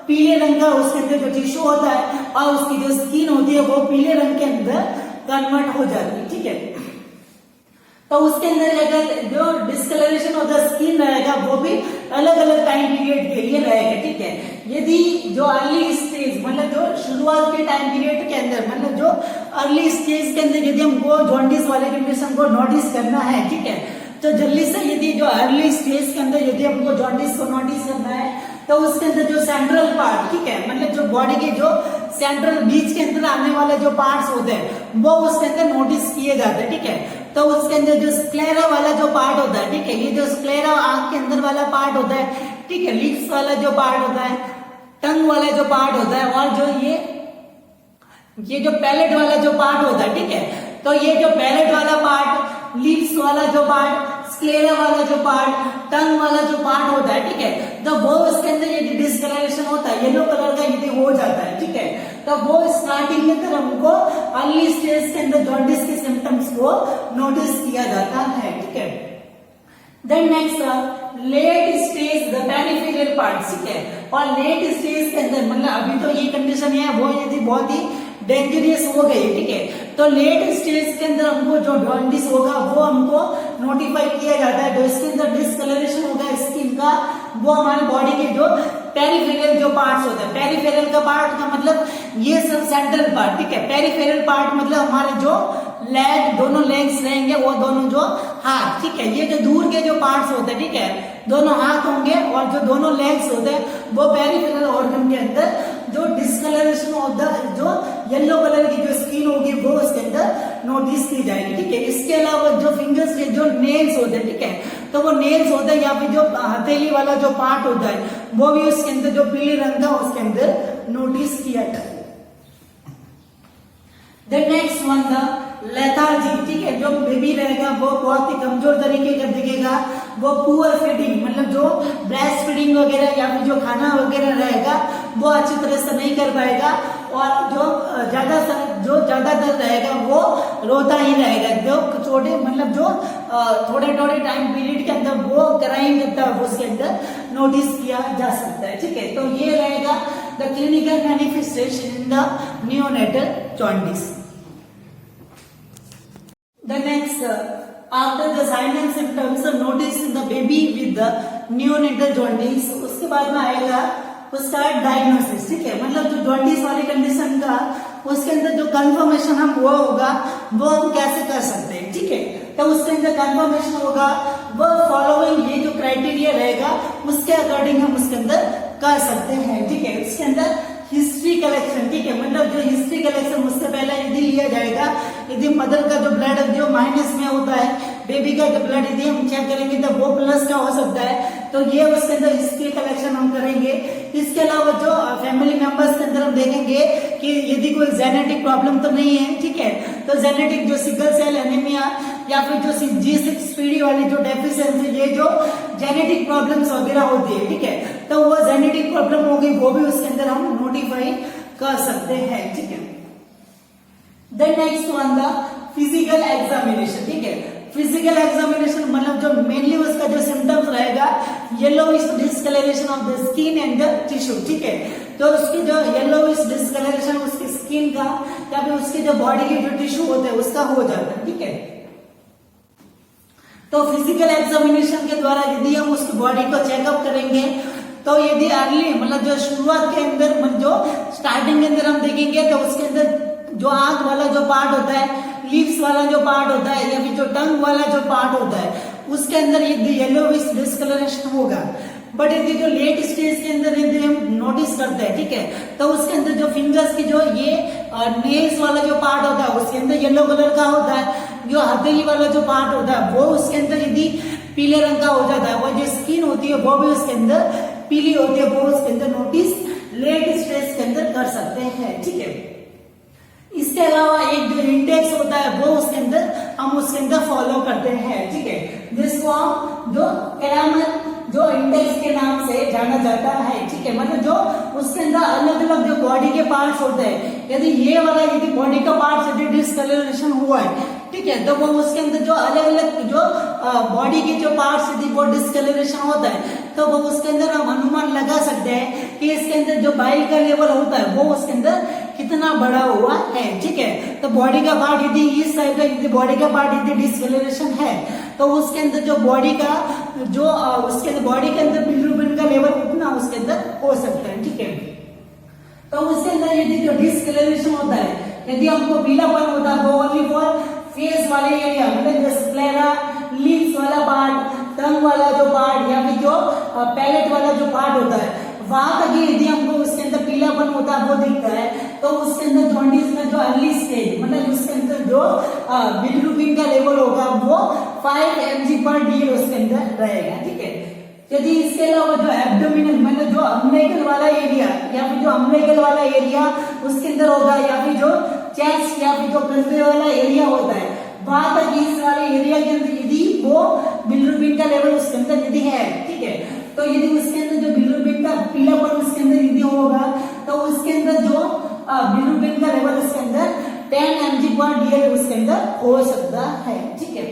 पीले रंग का उसके अंदर जो टिश्यू होता है और उसकी जो स्किन होती है वो पीले रंग के अंदर कन्वर्ट हो जाती है, ठीक है। तो उसके अंदर अगर जो डिस्कलरेशन ऑफ द स्किन रहेगा वो भी अलग अलग टाइम पीरियड के लिए रहेगा, ठीक है। यदि जो अर्ली स्टेज मतलब जो शुरुआत के टाइम पीरियड के अंदर मतलब जो अर्ली स्टेज के अंदर यदि हमको जॉन्डिस वाले कंडीशन को नोटिस करना है, ठीक है, तो जल्दी से यदि जो अर्ली स्टेज के अंदर यदि हमको जॉन्डिस को नोटिस करना है तो उसके अंदर जो सेंट्रल पार्ट, ठीक है, मतलब जो बॉडी के जो सेंट्रल बीच के अंदर आने वाले जो पार्ट्स होते हैं वो उसके अंदर नोटिस किए जाते हैं, ठीक है। तो उसके अंदर जो स्क्लेरा वाला जो पार्ट होता है, ठीक है, ये जो स्क्लेरा आंख के अंदर वाला पार्ट होता है, ठीक है, लिप्स वाला जो पार्ट होता है, टंग वाला जो पार्ट होता है, और जो ये जो पैलेट वाला जो पार्ट होता है, ठीक है, तो ये जो पैलेट वाला पार्ट, लिप्स वाला जो पार्ट, स्क्लेरा वाला जो पार्ट, टंग वाला जो पार्ट होता है, ठीक है, तो वो उसके अंदर ये डिस्कलरेशन होता है, येलो कलर का यदि हो जाता है, ठीक है, तो वो स्टार्टिंग में तो हमको अर्ली स्टेज के अंदर जॉन्डिस के सिम्टम्स को नोटिस किया जाता है, ठीक है। Then next late stage the peripheral part, ठीक है, और लेट स्टेज के अंदर मतलब अभी तो ये कंडीशन है वो यदि बहुत ही डेंजरियस हो गई, ठीक है, तो लेट स्टेज के अंदर हमको जो जॉन्डिस होगा वो हमको नोटिफाई किया जाता है। जो इसके अंदर डिस्कलरेशन होगा स्किन का, वो हमारे बॉडी के जो पेरिफेरल जो पार्ट्स होते हैं, पेरिफेरल का पार्ट का मतलब ये सब सेंट्रल पार्ट, ठीक है, पेरिफेरल पार्ट मतलब हमारे जो लेग, दोनों लेग्स रहेंगे, वो दोनों जो हाथ, ठीक है, ये जो दूर के जो पार्ट्स होते हैं, ठीक है, दोनों हाथ होंगे, और जो दोनों लेग्स होते हैं वो पेरिफेरल ऑर्गन के अंदर जो डिस्कलरेशन ऑफ द जो येलो कलर की जो स्किन होगी वो उसके अंदर नोटिस की जाएगी, ठीक है। इसके अलावा जो फिंगर्स के जो नेल्स होते हैं, ठीक है, तो वो नेल्स होते हैं या फिर जो हथेली वाला जो पार्ट होता है वो भी उसके अंदर जो पीले रंग का उसके अंदर नोटिस किया जाता है। The next one the lethargy, ठीक है, जो बेबी रहेगा वो बहुत ही कमजोर तरीके का दिखेगा, वो पुअर फीडिंग मतलब जो ब्रेस्ट फीडिंग वगैरह या फिर जो खाना वगैरह रहेगा वो अच्छी तरह से नहीं कर पाएगा, और जो ज्यादातर रहेगा वो रोता ही रहेगा, जो छोटे मतलब जो थोड़े थोड़े टाइम पीरियड के अंदर वो क्राइम करता है उसके अंदर नोटिस किया जा सकता है, ठीक है। तो ये रहेगा the clinical manifestation in the neonatal jaundice. The next, after the signs and symptoms noticed in the baby with the neonatal jaundice, उसके बाद में आएगा उसका डायग्नोसिस, ठीक है, मतलब जो जॉन्डिस वाली कंडीशन का उसके अंदर जो कंफर्मेशन हम वो होगा वो हम कैसे कर सकते हैं, ठीक है। तो उसके अंदर कंफर्मेशन होगा वो फॉलोइंग ये जो क्राइटेरिया रहेगा उसके अकॉर्डिंग हम उसके अंदर कर सकते हैं, ठीक है। उसके अंदर हिस्ट्री कलेक्शन, ठीक है, मतलब जो हिस्ट्री कलेक्शन उससे पहले यदि लिया जाएगा, यदि मदर का जो ब्लड जो माइनस में होता है, बेबी का जो ब्लड यदि हम चेक करेंगे तो वो प्लस का हो सकता है, तो ये उसके अंदर हिस्ट्री कलेक्शन हम करेंगे। इसके अलावा जो फैमिली मेंबर्स के अंदर हम देखेंगे कि यदि कोई जेनेटिक प्रॉब्लम तो नहीं है, ठीक है, तो जेनेटिक जो सिकल सेल एनीमिया या फिर जो G6PD वाली जो डेफिशिएंसी, ये जो जेनेटिक प्रॉब्लम्स वगैरह होती है, ठीक है, तो वो जेनेटिक प्रॉब्लम होगी वो भी उसके अंदर हम नोटिफाई कर सकते हैं, ठीक है। Then next one the physical examination, ठीक है, फिजिकल एग्जामिनेशन मतलब जो मेनली उसका जो सिम्टम्स रहेगा yellowish discolouration of the skin and the tissue, ठीक है, तो उसकी जो येलोइश डिस्कलरेशन उसकी स्किन का या फिर उसके जो बॉडी के जो टिश्यू होते हैं उसका हो जाता है, ठीक है। तो फिजिकल एग्जामिनेशन के द्वारा यदि हम उसकी बॉडी को चेकअप करेंगे तो यदि अर्ली मतलब जो शुरुआत के अंदर मतलब जो स्टार्टिंग के अंदर हम देखेंगे तो उसके अंदर जो आंख वाला जो पार्ट होता है, लिप्स वाला जो पार्ट होता है या फिर जो टंग वाला जो पार्ट होता है उसके अंदर यदि येलोइश डिस्कलरेशन होगा, बट यदि जो लेट स्टेज के अंदर यदि हम नोटिस करते हैं, ठीक है, तो उसके अंदर जो फिंगर्स की जो ये नेल्स वाला जो पार्ट होता है उसके अंदर येलो कलर का होता है, जो हथेली वाला जो पार्ट होता है वो उसके अंदर यदि पीले रंग का हो जाता है, वो जो स्किन होती है वो भी उसके अंदर पीली होती है, वो उसके अंदर नोटिस लेट स्टेज के अंदर कर सकते हैं, ठीक है। इसके अलावा एक जो इंडेक्स होता है वो उसके अंदर हम उसके अंदर फॉलो करते हैं, ठीक है, जिसको हम जो कैरामर जो इंडेक्स के नाम से जाना जाता है, ठीक है, मतलब जो उसके अंदर अलग अलग जो बॉडी के पार्ट्स होते हैं, यदि ये वाला यदि बॉडी का पार्ट यदि डिस्कलरेशन हुआ है, ठीक है, तो वो उसके अंदर जो अलग अलग जो बॉडी के जो पार्ट्स यदि वो डिस्कलरेशन होता है तो वो उसके अंदर हम अनुमान लगा सकते हैं कि इसके अंदर जो बाइल का लेवल होता है वो उसके अंदर कितना बड़ा हुआ है, ठीक है। तो बॉडी का पार्ट यदि इस साइड का यदि बॉडी का पार्ट यदि डिस्कलरेशन है तो उसके अंदर जो बॉडी का जो उसके अंदर बॉडी के अंदर बिलिरुबिन का लेवल उतना उसके अंदर हो सकता है, ठीक है। तो उसके अंदर यदि जो डिस्कलरेशन होता है, यदि हमको पीलापन होता है वो ओनली फॉर फेस वाले एरिया मतलब जो स्क्लेरा, लिप्स वाला पार्ट, टंग वाला जो पार्ट या फिर जो पैलेट वाला जो पार्ट होता है वहां तक यदि हमको उसके अंदर पीलापन होता है वो दिखता है तो उसके अंदर जॉन्डिस में जो अर्ली स्टेज मतलब उसके अंदर जो बिलिरुबिन का लेवल होगा वो 5 mg/dl उसके अंदर रहेगा। ठीक है, यदि इसके अलावा जो एब्डोमिनल मतलब जो अम्लेकल वाला एरिया या फिर जो अम्लेकल वाला एरिया उसके अंदर होगा या फिर जो चेस्ट या फिर जो कंधे वाला एरिया होता है वहां तक इस वाले एरिया के अंदर यदि वो बिलिरुबिन का लेवल उसके अंदर यदि है, ठीक है, तो यदि उसके अंदर जो बिलिरुबिन का पीलापन उसके अंदर यदि होगा तो उसके अंदर जो बिलिरुबिन का लेवल उसके अंदर 10 mg/dl उसके अंदर हो सकता है। ठीक है,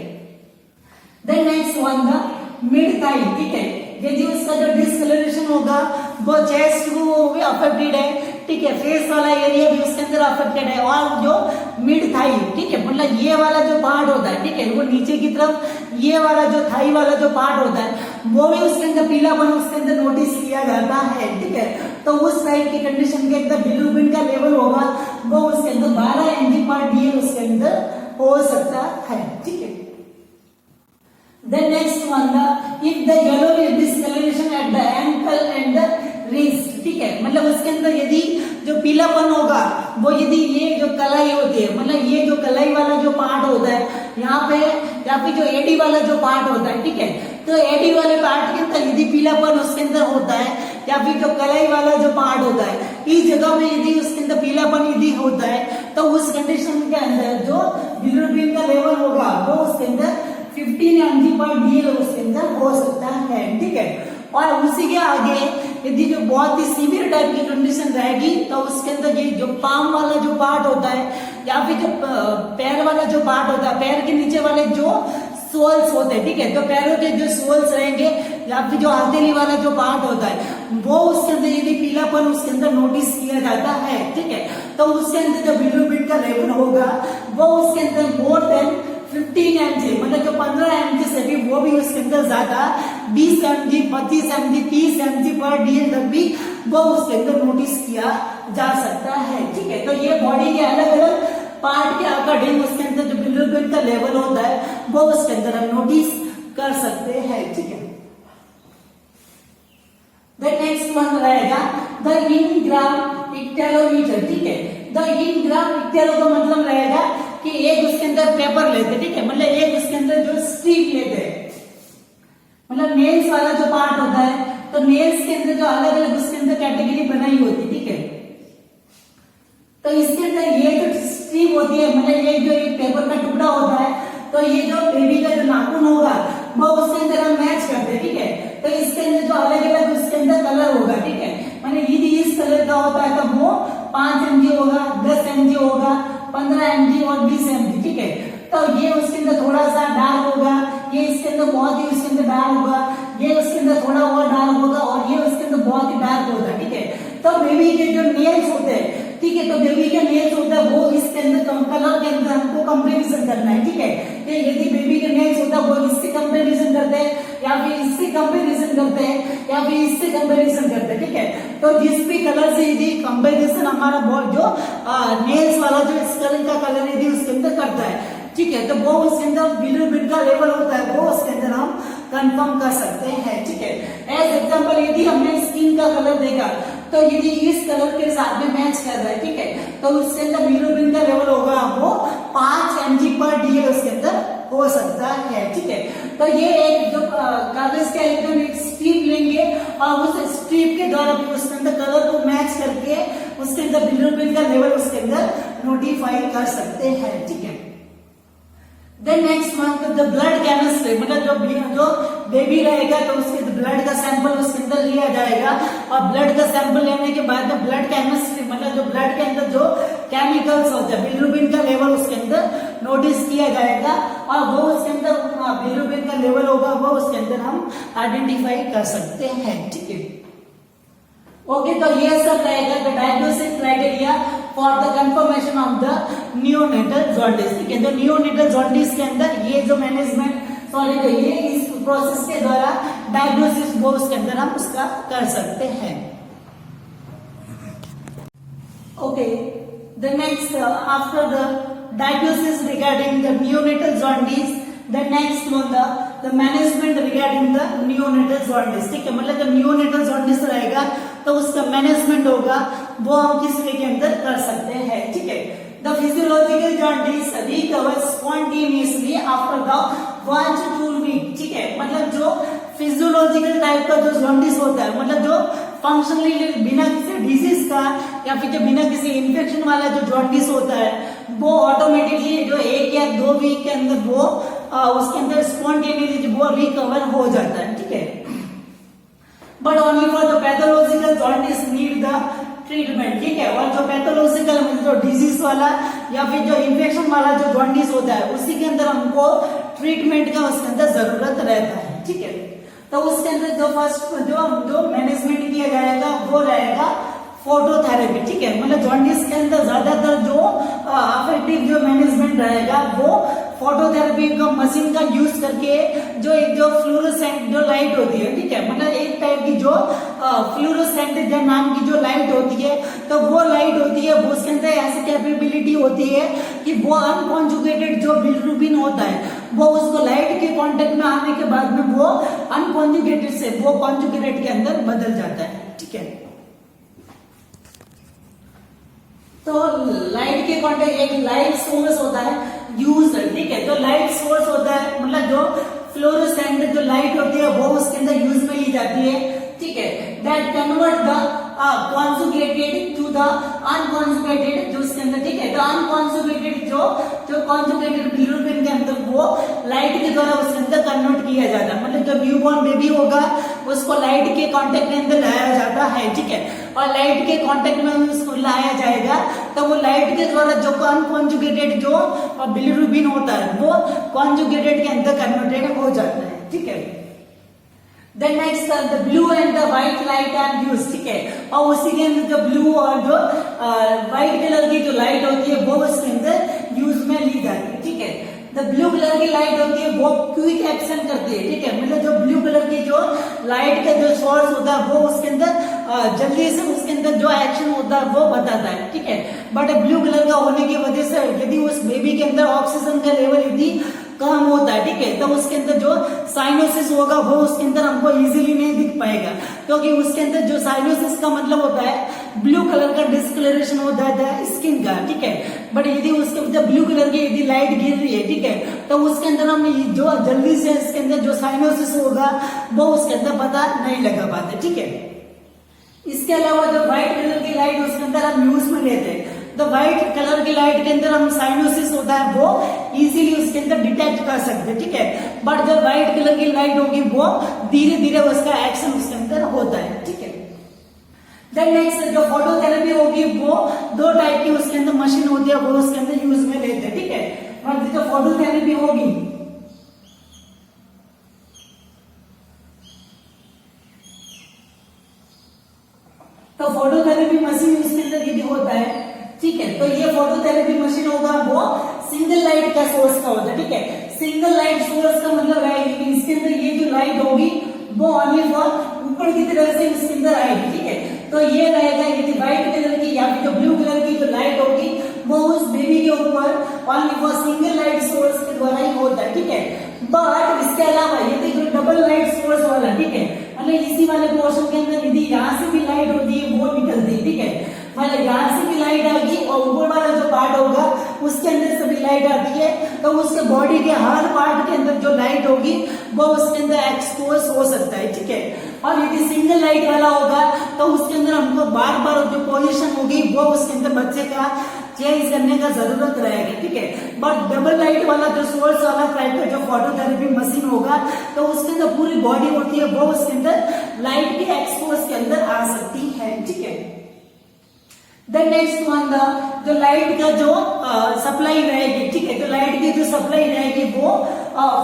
then next one the mid thigh. ठीक है, यदि उसका जो डिस्कलरेशन होगा वो चेस्ट को भी अफेक्टेड है, ठीक है, फेस वाला एरिया भी उसके अंदर अफेक्टेड है और जो मिड थाई, ठीक है, मतलब ये वाला जो पार्ट होता है, ठीक है, वो नीचे की तरफ ये वाला जो थाई वाला जो पार्ट होता है वो भी उसके अंदर पीलापन उसके अंदर नोटिस किया जाता है। ठीक है, तो उस टाइप की कंडीशन के अंदर बिलिरुबिन का लेवल होगा वो उसके अंदर 12 mg/dl उसके अंदर हो सकता है। ठीक है, then next one the if the yellow discoloration at the ankle and the wrist, ठीक है, मतलब उसके अंदर यदि जो पीलापन होगा वो यदि ये जो कलाई होती है मतलब ये जो कलाई वाला जो पार्ट होता है यहाँ पे या फिर जो एडी वाला जो पार्ट होता है, ठीक है, तो एडी वाले पार्ट के अंदर यदि पीलापन उसके अंदर होता है या फिर जो कलाई वाला जो पार्ट होता है इस जगह में यदि उसके अंदर पीलापन यदि होता है तो उस कंडीशन के अंदर जो बिलिरुबिन का लेवल होगा वो उसके अंदर 15 mg/dl उसके अंदर हो सकता है। ठीक है, और उसी के आगे यदि जो बहुत ही सीवियर टाइप की कंडीशन रहेगी तो उसके अंदर ये जो पाम वाला जो पार्ट होता है या फिर जो पैर वाला जो पार्ट होता है पैर के नीचे वाले जो सोल्स होते हैं, ठीक है, तो पैरों के जो सोल्स रहेंगे या फिर जो हथेली वाला जो पार्ट होता है वो उसके अंदर यदि पीलापन उसके अंदर नोटिस किया जाता है, ठीक है, तो उसके अंदर जो बिलिरुबिन का लेवल होगा वो उसके अंदर मोर देन 15 mg मतलब जो 15 mg से भी वो भी उसके अंदर ज्यादा 20 mg 25 mg 30 mg/dl तक भी वो उसके अंदर नोटिस किया जा सकता है। ठीक है, तो ये बॉडी के अलग अलग पार्ट के अकॉर्डिंग उसके अंदर जो बिलिरुबिन का लेवल होता है वो उसके अंदर हम नोटिस कर सकते हैं। ठीक है, द नेक्स्ट वन रहेगा द इनग्राम इक्टेरोमीटर। ठीक है, द इनग्राम इक्टेरो का मतलब रहेगा कि एक उसके अंदर पेपर लेते, ठीक है, मतलब एक उसके अंदर जो स्ट्रिप लेते हैं मतलब नेल्स वाला जो पार्ट होता है तो नेल्स के अंदर जो अलग अलग उसके अंदर कैटेगरी बनाई होती, ठीक है, तो इसके अंदर ये जो स्ट्रिप होती है मतलब ये जो एक पेपर का टुकड़ा होता है तो ये जो बेबी का जो नाखून होगा वो उसके अंदर हम मैच करते हैं। ठीक है, तो इसके अंदर जो अलग अलग उसके अंदर कलर होगा, ठीक है, मतलब यदि इस कलर का होता है तो वो 5 mg होगा, 10 mg होगा, 15 mg और 20 mg। ठीक है, तो ये उसके अंदर थोड़ा सा डार्क होगा, ये इसके अंदर बहुत ही उसके अंदर डार्क होगा, ये उसके अंदर थोड़ा और डार्क होगा और ये उसके अंदर बहुत ही डार्क होगा। ठीक है, तो बेबी के जो नेल्स होते हैं, ठीक है, तो बेबी के नेल्स होता है वो इसके अंदर कलर के अंदर हमको कंपैरिजन करना है। ठीक है, यदि बेबी के नेल्स होता है वो इससे कंपैरिजन करते हैं या फिर इससे कंपैरिजन करते हैं या फिर इससे कंपैरिजन करते हैं। ठीक है, तो जिस भी कलर से यदि कंपैरिजन हमारा जो नेल्स वाला जो स्कल का कलर यदि उसके अंदर करता है, ठीक है, तो वो उसके अंदर बिलिरुबिन का लेवल होता है वो उसके अंदर हम कंफर्म कर सकते हैं। ठीक है, एज एग्जांपल यदि हमने स्किन का कलर देखा तो यदि इस कलर के साथ में मैच कर रहा है, ठीक है, तो उसके अंदर बिलिरुबिन का लेवल होगा वो 5 mg/dl उसके अंदर हो सकता है। ठीक है, तो ये एक जो कागज का एकदम एक स्ट्रिप लेंगे और उस स्ट्रिप के द्वारा भी उसके अंदर कलर को मैच करके उसके अंदर बिलिरुबिन का लेवल उसके अंदर नोटिफाई कर सकते हैं। ठीक है, then next one the blood chemistry मतलब जो बेबी रहेगा तो उसके ब्लड का सैंपल उसके अंदर लिया जाएगा और ब्लड का सैंपल लेने के बाद ब्लड केमिस्ट्री मतलब जो ब्लड के अंदर जो केमिकल्स होते हैं बिलिरुबिन का लेवल उसके अंदर नोटिस किया जाएगा और वो उसके अंदर बिलिरुबिन का लेवल होगा वो उसके अंदर हम आइडेंटिफाई कर सकते हैं। ठीक है, ओके, तो ये सब रहेगा the diagnostic criteria for the confirmation of the neonatal jaundice. ठीक है, तो नियोनेटल जॉन्डिस के अंदर ये जो मैनेजमेंट सॉरी ये इस प्रोसेस के द्वारा डायग्नोसिस वो उसके अंदर हम उसका कर सकते हैं। Okay, the next after the diagnosis regarding the neonatal jaundice, then next one the management regarding the neonatal jaundice, ठीक है, मतलब जब नियोनेटल जॉन्डिस रहेगा तो उसका मैनेजमेंट होगा वो हम किस वे के अंदर कर सकते हैं, ठीक है। The physiological jaundice recover spontaneously after the 1 to 2 week, ठीक है, मतलब जो फिजियोलॉजिकल टाइप का जो जॉन्डिस होता है, मतलब जो फंक्शनली बिना किसी डिजीज का या फिर बिना किसी इन्फेक्शन वाला जो जॉन्डिस होता है वो ऑटोमेटिकली जो 1 या 2 वीक के अंदर वो उसके अंदर स्पॉन्टेनियसली वो रिकवर हो जाता है, ठीक है। But only for the pathological jaundice need the treatment, ठीक है, और जो पैथोलॉजिकल जो डिजीज वाला या फिर जो इन्फेक्शन वाला जो जॉन्डिस होता है उसी के अंदर हमको ट्रीटमेंट का उसके अंदर जरूरत रहता है, ठीक है। तो उसके अंदर जो फर्स्ट जो मैनेजमेंट किया जाएगा वो रहेगा फोटोथेरेपी, ठीक है, मतलब जॉन्डिस के अंदर ज्यादातर जो अफेक्टिव जो मैनेजमेंट रहेगा वो फोटोथेरेपी का मशीन का यूज करके जो फ्लोरोसेंट जो लाइट होती है, ठीक है, मतलब एक टाइप की जो फ्लोरोसेंट जो नाम की जो लाइट होती है तो वो लाइट होती है वो उसके अंदर ऐसी कैपेबिलिटी होती है कि वो अनकॉन्जुगेटेड जो बिलिरुबिन होता है वो उसको लाइट के कांटेक्ट में आने के बाद में वो अनकॉन्जुगेटेड से वो कॉन्जुगेटेड के अंदर बदल जाता है, ठीक है। तो लाइट के कांटेक्ट एक लाइट सोर्स होता है यूज, ठीक है, तो लाइट सोर्स होता है मतलब जो फ्लोरोसेंट जो लाइट होती है वो उसके अंदर यूज में ली जाती है, ठीक है, that convert the conjugated to the unconjugated जो उसके अंदर, ठीक है, तो अनकॉन्जुगेटेड जो कॉन्जुगेटेड बिलिरुबिन के अंदर वो लाइट के द्वारा उसके अंदर कन्वर्ट किया जाता है, मतलब जो न्यूबॉर्न बेबी होगा उसको लाइट के कांटेक्ट के अंदर लाया जाता है, ठीक है, और लाइट के कांटेक्ट में उसको लाया जाएगा तो वो लाइट के द्वारा जो अनकॉन्जुगेटेड जो बिलिरुबिन होता है वो कॉन्जुगेटेड के अंदर कन्वर्टेड हो जाता है, ठीक है। Then next the blue and the white light are use, ठीक है, और उसी के अंदर जो ब्लू और जो व्हाइट कलर की जो लाइट होती है वो उसके अंदर यूज में ली जाती है, ठीक है। द ब्लू कलर की लाइट होती है वो क्विक एक्शन करती है, ठीक है, मतलब जो ब्लू कलर की जो लाइट का जो सोर्स होता है वो उसके अंदर जल्दी से उसके अंदर जो एक्शन होता है वो बताता है, ठीक है। बट ब्लू कलर का होने की वजह से यदि उस बेबी के अंदर ऑक्सीजन का लेवल यदि कम होता है, ठीक है, तो उसके अंदर जो साइनोसिस होगा वो उसके अंदर हमको इजीली नहीं दिख पाएगा, क्योंकि उसके अंदर जो साइनोसिस का मतलब होता है ब्लू कलर का डिस्कलरेशन होता है स्किन का, ठीक है। बट यदि उसके अंदर ब्लू कलर की यदि लाइट गिर रही है, ठीक है, तो उसके अंदर हम जो जल्दी से इसके अंदर जो साइनोसिस होगा वो उसके अंदर पता नहीं लगा पाते, ठीक है। इसके अलावा जो व्हाइट कलर की लाइट उसके अंदर हम यूज में लेते हैं, तो व्हाइट कलर की लाइट के अंदर हम साइनोसिस होता है वो इजीली उसके अंदर डिटेक्ट कर सकते हैं, ठीक है। बट जो व्हाइट कलर की लाइट होगी वो धीरे धीरे उसका एक्शन उसके अंदर होता है, ठीक है। देन नेक्स्ट जो फोटोथेरेपी होगी वो 2 टाइप की उसके अंदर मशीन होती है वो उसके अंदर यूज में लेते हैं, ठीक है। और जो फोटोथेरेपी होगी तो फोटोथेरेपी मशीन उसके अंदर यदि होता है, ठीक है, तो ये फोटोथेरेपी मशीन होगा वो सिंगल लाइट का सोर्स का होता है, ठीक है। सिंगल लाइट सोर्स का मतलब है कि इसके अंदर ये जो लाइट होगी वो ओनली फॉर ऊपर की तरफ से इसके अंदर आएगी, ठीक है। तो ये रहेगा यदि व्हाइट कलर की या फिर जो ब्लू कलर की जो लाइट होगी वो उस बेबी के ऊपर only for single light source के द्वारा ही होता है, ठीक है। बट इसके अलावा यदि जो डबल लाइट सोर्स वाला, ठीक है, मतलब इसी वाले पोर्शन के अंदर यदि यहाँ से भी लाइट होती है वो निकलती है, ठीक है, मतलब यहाँ से भी लाइट आएगी और ऊपर वाला जो पार्ट होगा उसके अंदर से भी लाइट आती है, तो उसके बॉडी के हर पार्ट के अंदर जो लाइट होगी वो उसके अंदर एक्सपोज हो सकता है, ठीक है। और यदि सिंगल लाइट वाला होगा तो उसके अंदर हमको बार बार जो पोजीशन होगी वो उसके अंदर बच्चे का चेंज करने का जरूरत रहेगा, ठीक है। बट डबल लाइट वाला जो सोर्स वाला टाइप का जो फोटोथेरेपी मशीन होगा तो उसके अंदर पूरी बॉडी होती है वो उसके अंदर लाइट के एक्सपोज के अंदर आ सकती है, ठीक है। देन नेक्स्ट वन जो लाइट का जो सप्लाई रहेगी, ठीक है, तो लाइट की जो सप्लाई रहेगी वो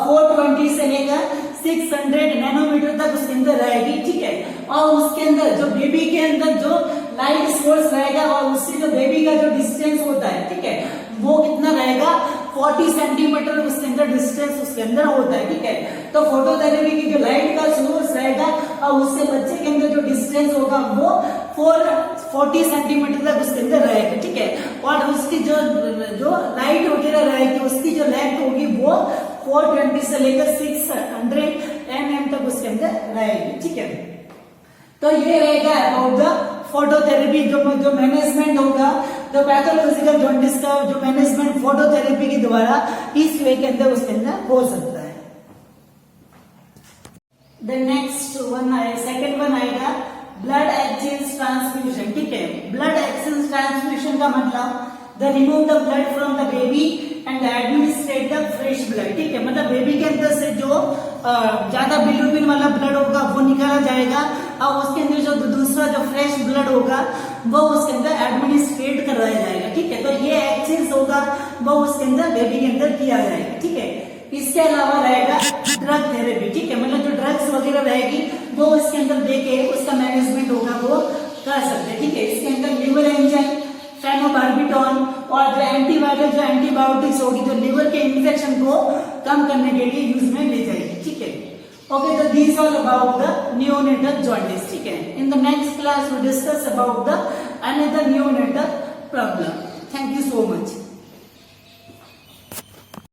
420 से लेकर 600 नैनोमीटर तक उसके अंदर रहेगी, ठीक है। और उसके अंदर जो बेबी के अंदर जो लाइट सोर्स रहेगा और उससे जो बेबी का जो डिस्टेंस होता है, ठीक है, वो कितना रहेगा 40 सेंटीमीटर उसके अंदर डिस्टेंस उसके अंदर होता है, ठीक है। तो फोटोथेरेपी की जो लाइट का सोर्स रहेगा और उससे बच्चे के अंदर जो डिस्टेंस होगा वो 40 सेंटीमीटर तक उसके अंदर रहेगा, ठीक है। और उसकी जो लाइट वगैरह रहेगी उसकी जो लेंथ होगी वो 420 से लेकर 600 mm तक उसके अंदर रहेगी, ठीक है। तो ये रहेगा अबाउट द फोटोथेरेपी, जो मैनेजमेंट होगा, जो पैथोलॉजिकल जॉन्डिस का जो मैनेजमेंट फोटोथेरेपी के द्वारा इस वे के अंदर उसके अंदर हो सकता है। द नेक्स्ट वन आए, सेकेंड वन आएगा ब्लड एक्सचेंज ट्रांसफ्यूजन, ठीक है। ब्लड एक्सचेंज ट्रांसफ्यूजन का मतलब the remove the blood from the baby and administrate the fresh blood, ठीक है। मतलब बेबी के अंदर से जो ज्यादा बिलिरुबिन वाला ब्लड होगा वो निकाला जाएगा और उसके अंदर जो दूसरा जो फ्रेश ब्लड होगा वो उसके अंदर एडमिनिस्ट्रेट करवाया जाएगा, ठीक है। तो ये एक्सचेंज होगा वो उसके अंदर बेबी के अंदर किया जाएगा, ठीक है। इसके अलावा रहेगा ड्रग थेरेपी, ठीक है। मतलब जो ड्रग्स वगैरह रहेगी वो इसके अंदर देके उसका मैनेजमेंट होगा वो कर सकते हैं, ठीक है। इसके अंदर लिवर एंजाइम, फेनोबार्बिटॉन और जो एंटीवायरल जो एंटीबायोटिक्स होगी जो लिवर के इन्फेक्शन को कम करने के लिए यूज में ली जाएगी, ठीक है। ओके, तो this all about the neonatal jaundice, ठीक है। In the next class we discuss about the another neonatal problem.